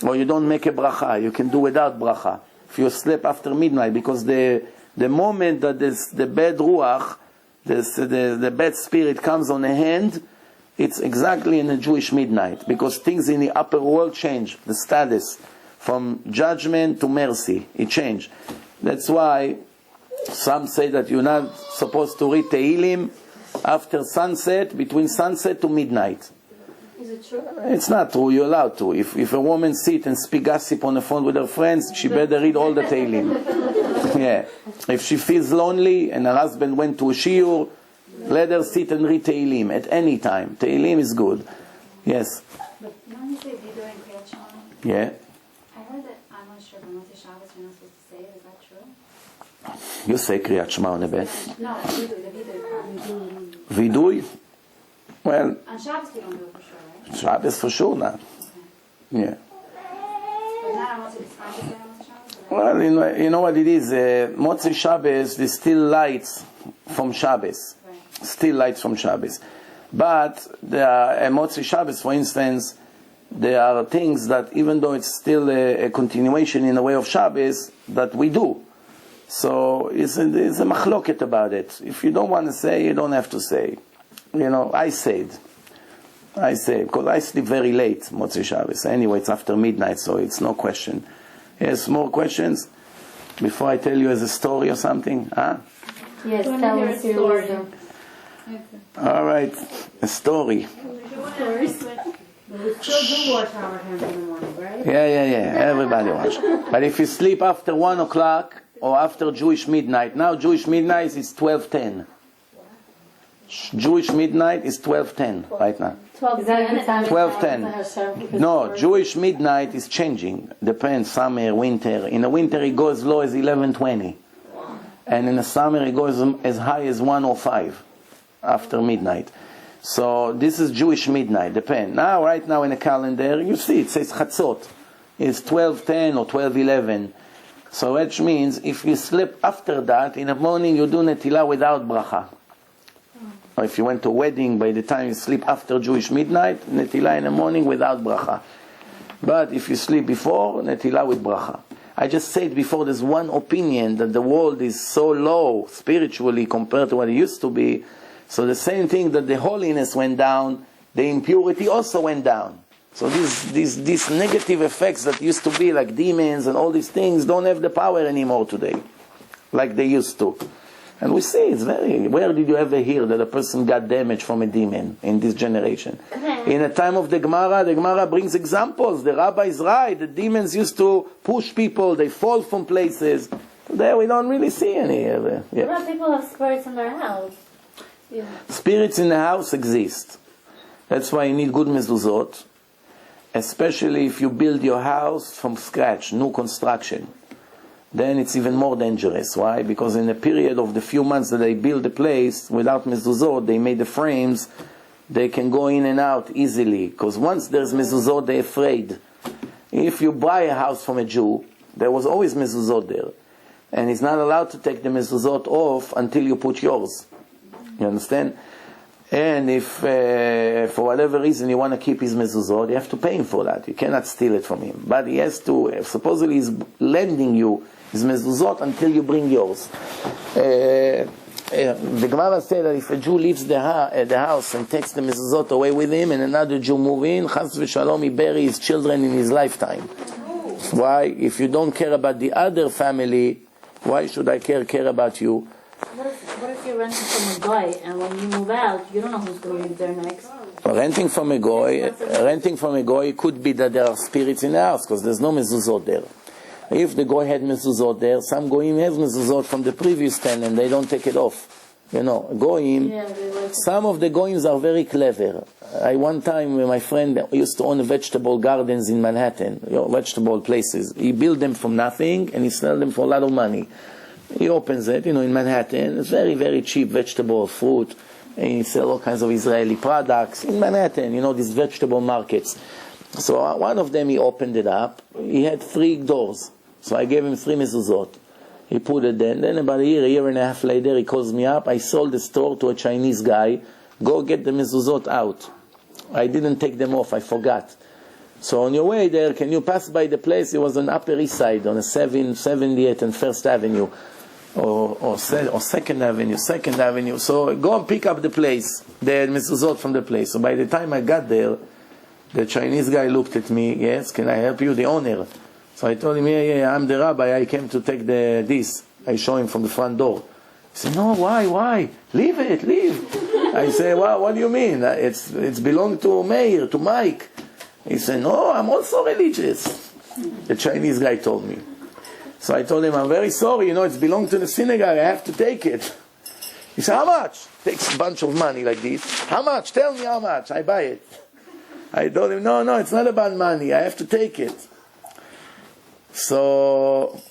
Speaker 1: Or you don't make a bracha, you can do without bracha. If you sleep after midnight, because the moment that the bad ruach, the bad spirit comes on a hand, it's exactly in the Jewish midnight, because things in the upper world change, the status from judgment to mercy, it changed. That's why some say that you're not supposed to read Tehillim after sunset, between sunset to midnight.
Speaker 4: Is it true?
Speaker 1: It's not true, you're allowed to. If a woman sit and speak gossip on the phone with her friends, she better read all the Tehillim. Yeah. If she feels lonely and her husband went to a shiur, let her sit and read Tehillim at any time. Tehillim is good. Yes.
Speaker 6: But when you say Vidur and Kriyat Shema,
Speaker 1: Yeah.
Speaker 6: I heard that I'm not sure, but Motzei Shabbos you're not supposed to say it. Is that true?
Speaker 1: You say Kriyat Shema on the bed.
Speaker 6: No, Vidur, the Vidur.
Speaker 1: Vidui? Well,
Speaker 6: On Shabbos you don't do it for sure, right?
Speaker 1: Shabbos for sure now. Yeah.
Speaker 6: But not on Motzei, it's fine to say on Motzei Shabbos?
Speaker 1: Well, you know what it is. Motzei Shabbos, there's still lights from Shabbos.
Speaker 6: Right.
Speaker 1: Still lights from Shabbos. But there are Motzei Shabbos, for instance, there are things that even though it's still a continuation in the way of Shabbos, that we do. So it's a machloket about it. If you don't want to say, you don't have to say. You know, I say, because I sleep very late, Motzei Shabbos. Anyway, it's after midnight, so it's no question. Yes, more questions? Before I tell you as a story or something? Huh?
Speaker 2: Yes,
Speaker 9: Wanna
Speaker 2: tell
Speaker 9: hear
Speaker 2: us
Speaker 9: a
Speaker 2: your
Speaker 9: story.
Speaker 2: wisdom.
Speaker 1: All right, a story.
Speaker 8: We still do wash our hands in the morning, right?
Speaker 1: Yeah, everybody watch. But if you sleep after 1 o'clock or after Jewish midnight, now Jewish midnight is 12:10. Jewish midnight is 12:10 right now. 12:10. No, Jewish midnight is changing. Depends, summer, winter. In the winter it goes as low as 11:20. And in the summer it goes as high as 1:05 after midnight. So this is Jewish midnight, depend. Now, right now in the calendar, you see it says Chatzot. It's 12:10 or 12:11. So which means if you sleep after that, in the morning you do netilah without bracha. Or if you went to a wedding, by the time you sleep after Jewish midnight, netilah in the morning without bracha. But if you sleep before, netilah with bracha. I just said before, there's one opinion that the world is so low spiritually compared to what it used to be. So the same thing that the holiness went down, the impurity also went down. So these negative effects that used to be like demons and all these things don't have the power anymore today, like they used to. And we see it's where did you ever hear that a person got damaged from a demon in this generation? In the time of the Gemara brings examples. The rabbi is right. The demons used to push people. They fall from places. Today we don't really see any.
Speaker 4: What about people have spirits in their house?
Speaker 2: Yeah.
Speaker 1: Spirits in the house exist. That's why you need good mezuzot, especially if you build your house from scratch, new construction. Then it's even more dangerous. Why? Because in the period of the few months that they build the place without mezuzot, they made the frames, they can go in and out easily. Because once there's mezuzot, they're afraid. If you buy a house from a Jew, there was always mezuzot there. And he's not allowed to take the mezuzot off until you put yours. You understand? And if for whatever reason you want to keep his mezuzot, you have to pay him for that. You cannot steal it from him. But he has to, supposedly he's lending you his mezuzot until you bring yours. The Gemara said that if a Jew leaves the house and takes the mezuzot away with him and another Jew move in, chas v'shalom, he bury his children in his lifetime. Why? If you don't care about the other family, why should I care about you?
Speaker 4: What if you're renting from a guy and when you move out, you don't know who's going to live there next?
Speaker 1: Renting from a goy could be that there are spirits in the house because there's no mezuzot there. If the goy had mezuzot there, some goyim have mezuzot from the previous tenant, they don't take it off. Goyim, some of the goyims are very clever. One time, my friend used to own vegetable gardens in Manhattan, vegetable places. He built them from nothing and he sold them for a lot of money. He opens it, in Manhattan. It's very, very cheap vegetable, fruit. And he sells all kinds of Israeli products in Manhattan, these vegetable markets. So one of them, he opened it up. He had 3 doors. So I gave him 3 mezuzot. He put it there. Then about a year and a half later, he calls me up. I sold the store to a Chinese guy. Go get the mezuzot out. I didn't take them off. I forgot. So on your way there, can you pass by the place? It was on Upper East Side, on the 78th and First Avenue. Or 2nd Avenue. So go and pick up the place, the mezuzot from the place. So by the time I got there, the Chinese guy looked at me. Yes, can I help you? The owner. So I told him, yeah, I'm the rabbi. I came to take this. I show him from the front door. He said, no, why? Leave it. I say, well, what do you mean? It's belong to Meir, to Mike. He said, no, I'm also religious. The Chinese guy told me. So I told him, I'm very sorry, it's belong to the synagogue, I have to take it. He said, how much? Takes a bunch of money like this. How much? Tell me how much, I buy it. I told him, no, it's not about money, I have to take it. So,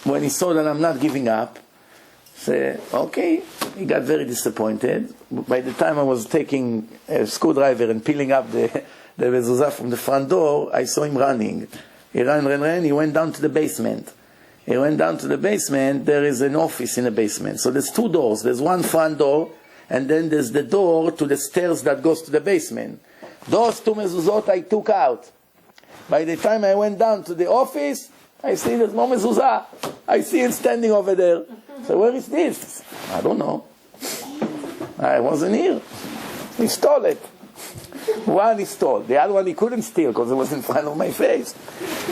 Speaker 1: when he saw that I'm not giving up, he said, okay, he got very disappointed. By the time I was taking a screwdriver and peeling up the mezuzah from the front door, I saw him running. He ran, he went down to the basement. There is an office in the basement. So there's 2 doors. There's one front door, and then there's the door to the stairs that goes to the basement. Those 2 mezuzot I took out. By the time I went down to the office, I see there's no mezuzah. I see it standing over there. So where is this? I don't know. I wasn't here. He stole it. One he stole. The other one he couldn't steal because it was in front of my face.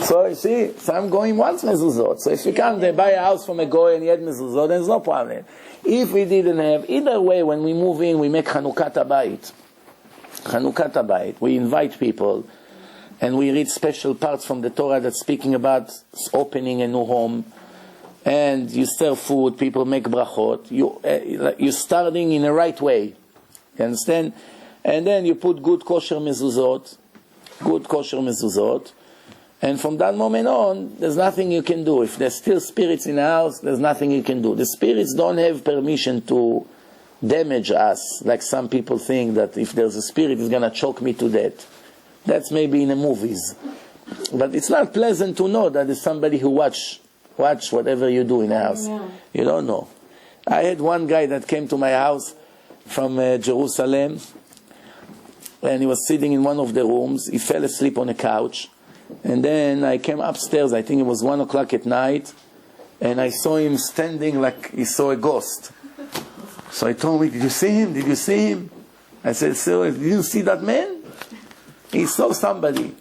Speaker 1: So you see, some goyim wants mezuzot. So if you come there, buy a house from a goy and he had mezuzot, there's no problem. If we didn't have, either way, when we move in, we make Chanukat Habayit. Chanukat Habayit. We invite people and we read special parts from the Torah that's speaking about opening a new home. And you serve food, people make brachot. You're starting in the right way. You understand? And then you put good kosher mezuzot. And from that moment on, there's nothing you can do. If there's still spirits in the house, there's nothing you can do. The spirits don't have permission to damage us, like some people think that if there's a spirit, it's going to choke me to death. That's maybe in the movies. But it's not pleasant to know that there's somebody who watch whatever you do in the house. Yeah. You don't know. I had one guy that came to my house from Jerusalem, and he was sitting in one of the rooms. He fell asleep on a couch. And then I came upstairs, I think it was 1 o'clock at night, and I saw him standing like he saw a ghost. So I told him, did you see him? I said, sir, did you see that man? He saw somebody.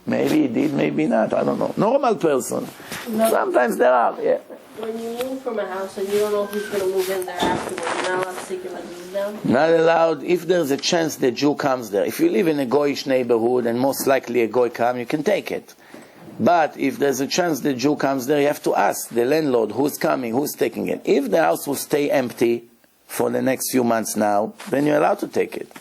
Speaker 1: Maybe he did, maybe not, I don't know. Normal person. No. Sometimes there are, yeah.
Speaker 3: When you move from a house and you don't know who's going to move in there afterwards, you're not allowed to take your mezuzah down?
Speaker 1: Not allowed. If there's a chance the Jew comes there. If you live in a Goyish neighborhood and most likely a Goy come, you can take it. But if there's a chance the Jew comes there, you have to ask the landlord who's coming, who's taking it. If the house will stay empty for the next few months now, then you're allowed to take it.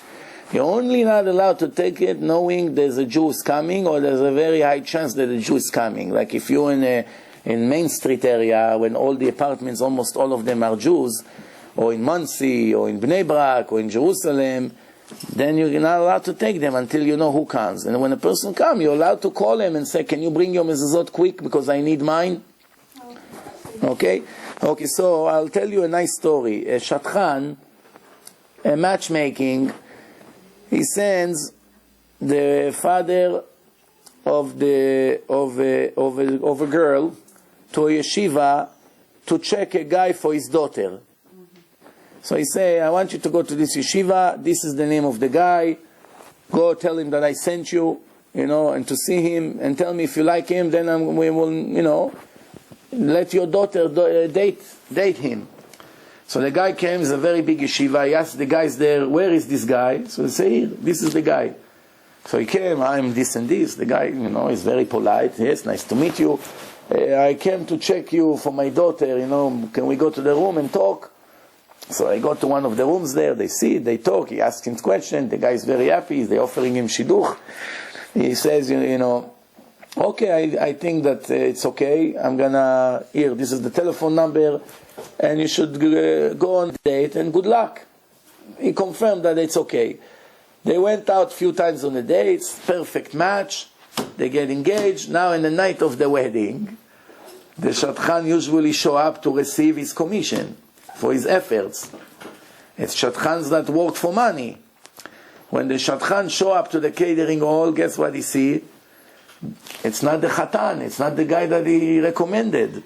Speaker 1: You're only not allowed to take it knowing there's a Jew who's coming or there's a very high chance that a Jew is coming. Like if you're in Main Street area, when all the apartments, almost all of them are Jews, or in Monsey, or in Bnei Brak, or in Jerusalem, then you're not allowed to take them until you know who comes. And when a person comes, you're allowed to call him and say, can you bring your mezuzot quick because I need mine? Okay, so I'll tell you a nice story. A Shatchan, a matchmaking, he sends the father of a girl to a yeshiva to check a guy for his daughter. So he say, I want you to go to this yeshiva, this is the name of the guy, go tell him that I sent you, and to see him, and tell me if you like him, then we will, let your daughter date him. So the guy came, it's a very big yeshiva. He asked the guys there, where is this guy? So they say, here, this is the guy. So he came, I'm this and this. The guy, is very polite. Yes, nice to meet you. I came to check you for my daughter, can we go to the room and talk? So I go to one of the rooms there, they sit, they talk, he asks him questions, the guy is very happy, they're offering him shidduch. He says, okay, I think that it's okay, I'm gonna, here, this is the telephone number, and you should go on the date, and good luck. He confirmed that it's okay. They went out a few times on the dates, perfect match, they get engaged. Now in the night of the wedding, the shadchan usually show up to receive his commission for his efforts. It's shadchans that work for money. When the shadchan show up to the catering hall, guess what he see? It's not the chatan, it's not the guy that he recommended.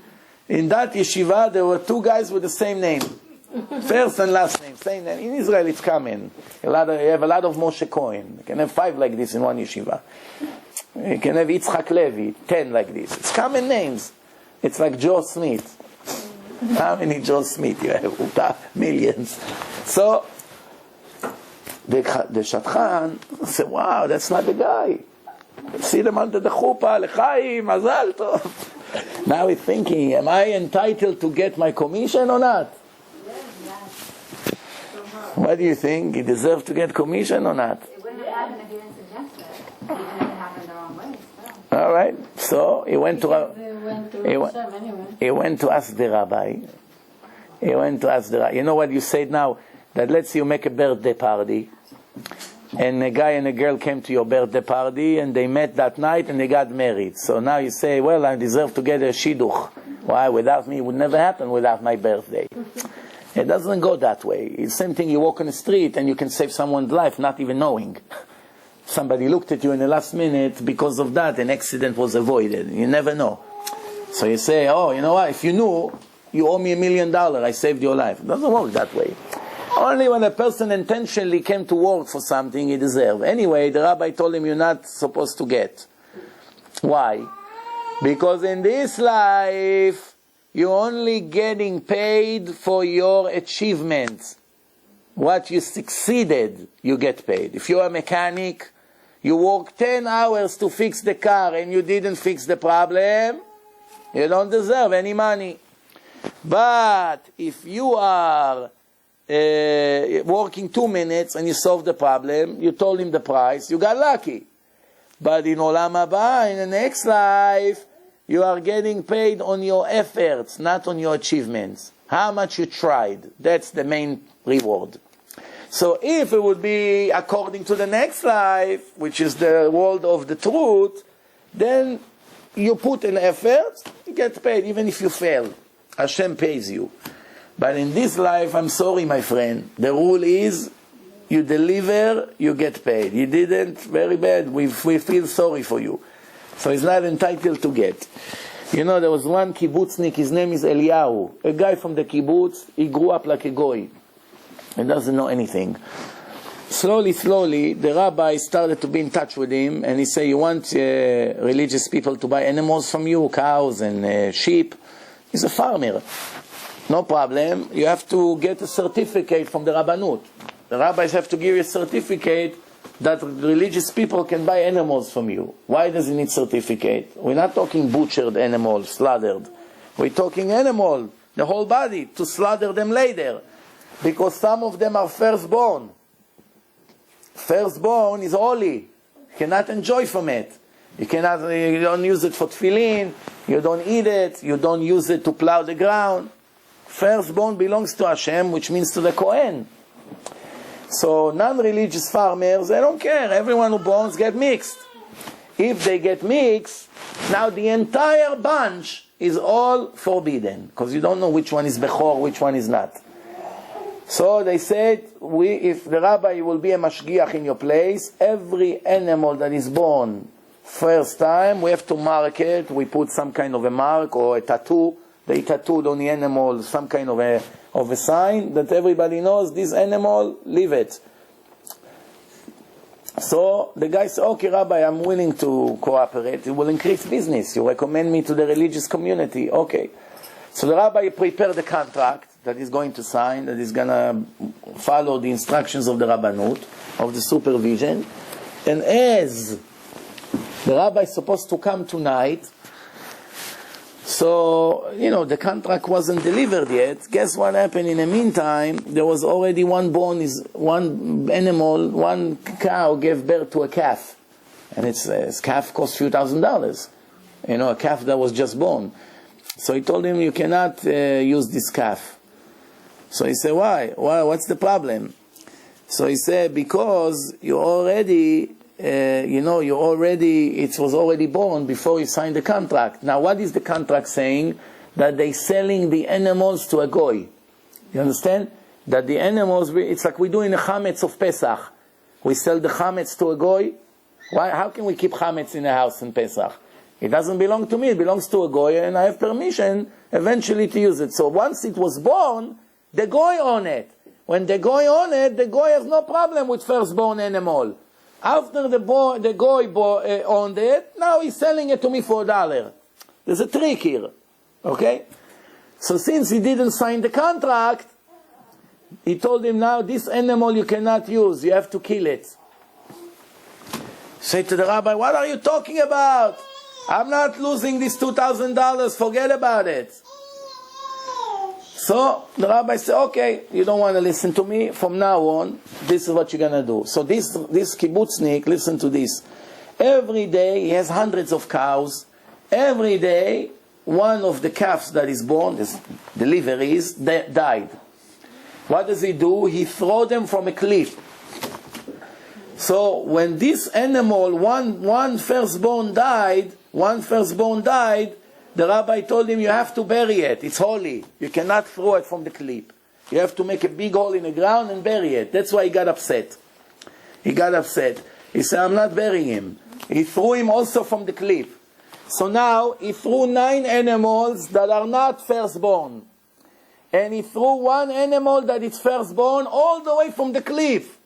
Speaker 1: In that yeshiva, there were two guys with the same name. First and last name, same name. In Israel, it's common. You have a lot of Moshe Cohen. You can have 5 like this in one yeshiva. You can have Yitzchak Levi, 10 like this. It's common names. It's like Joe Smith. How many Joe Smith you have? Millions. So, the shadchan said, wow, that's not the guy. See them under the chuppah, lechaim, mazal tov. Now he's thinking, am I entitled to get my commission or not? What do you think? He deserves to get commission or not?
Speaker 6: It wouldn't have happened if you didn't suggest it. Even if it happened the wrong way. Still.
Speaker 1: All right. So he went to
Speaker 2: He
Speaker 1: went to ask the rabbi. He went to ask the rabbi. You know what you said now? That let's say you make a birthday party, and a guy and a girl came to your birthday party, and they met that night, and they got married. So now you say, well, I deserve to get a shidduch. Why? Without me, it would never happen without my birthday. It doesn't go that way. It's the same thing, you walk on the street and you can save someone's life not even knowing. Somebody looked at you in the last minute, because of that an accident was avoided. You never know. So you say, oh, you know what, if you knew, you owe me $1 million, I saved your life. It doesn't work that way. Only when a person intentionally came to work for something he deserved. Anyway, the rabbi told him you're not supposed to get. Why? Because in this life, you're only getting paid for your achievements. What you succeeded, you get paid. If you're a mechanic, you work 10 hours to fix the car and you didn't fix the problem, you don't deserve any money. But if you are working 2 minutes and you solve the problem, you told him the price, you got lucky. But in Olam Haba, in the next life, you are getting paid on your efforts, not on your achievements. How much you tried. That's the main reward. So if it would be according to the next life, which is the world of the truth, then you put in effort, you get paid, even if you fail. Hashem pays you. But in this life, I'm sorry, my friend. The rule is, you deliver, you get paid. You didn't, very bad. We feel sorry for you. So he's not entitled to get. There was one kibbutznik, his name is Eliyahu. A guy from the kibbutz, he grew up like a goy. He doesn't know anything. Slowly, the rabbi started to be in touch with him, and he said, you want religious people to buy animals from you, cows and sheep? He's a farmer. No problem. You have to get a certificate from the Rabbanut. The rabbis have to give you a certificate that religious people can buy animals from you. Why does he need certificate? We're not talking butchered animals, slaughtered. We're talking animal, the whole body, to slaughter them later. Because some of them are firstborn. Firstborn is holy. You cannot enjoy from it. You don't use it for tefillin, you don't eat it, you don't use it to plow the ground. Firstborn belongs to Hashem, which means to the Kohen. So non-religious farmers, they don't care. Everyone who borns get mixed. If they get mixed, now the entire bunch is all forbidden, because you don't know which one is Bechor, which one is not. So they said, if the rabbi will be a mashgiach in your place, every animal that is born first time, we have to mark it. We put some kind of a mark or a tattoo. They tattooed on the animal some kind of a sign that everybody knows this animal, leave it. So the guy said, okay, Rabbi, I'm willing to cooperate. It will increase business. You recommend me to the religious community. Okay. So the rabbi prepared the contract. that he's going to sign, that he's going to follow the instructions of the Rabbanut, of the supervision. And as the rabbi is supposed to come tonight, so, the contract wasn't delivered yet. Guess what happened? In the meantime, there was already one cow gave birth to a calf. And its calf cost a few $1,000s. A calf that was just born. So he told him, you cannot use this calf. So he said, why? What's the problem? So he said, because it was already born before you signed the contract. Now, what is the contract saying? That they selling the animals to a goy. You understand? That the animals, it's like we do in the chametz of Pesach. We sell the chametz to a goy. Why? How can we keep chametz in the house in Pesach? It doesn't belong to me, it belongs to a goy, and I have permission eventually to use it. So once it was born, the goy own it. When the goy own it, the goy has no problem with firstborn animal. After the goy owned it, now he's selling it to me for $1. There's a trick here. Okay? So since he didn't sign the contract, he told him, now this animal you cannot use, you have to kill it. Say to the rabbi, what are you talking about? I'm not losing this $2,000, forget about it. So the rabbi said, okay, you don't want to listen to me, from now on, this is what you're going to do. So this kibbutznik, listen to this. Every day, he has hundreds of cows. Every day, one of the calves that is born, this deliveries, died. What does he do? He throws them from a cliff. So when this animal, one firstborn died, the rabbi told him, you have to bury it. It's holy. You cannot throw it from the cliff. You have to make a big hole in the ground and bury it. That's why he got upset. He said, I'm not burying him. He threw him also from the cliff. So now, he threw 9 animals that are not firstborn. And he threw one animal that is firstborn all the way from the cliff.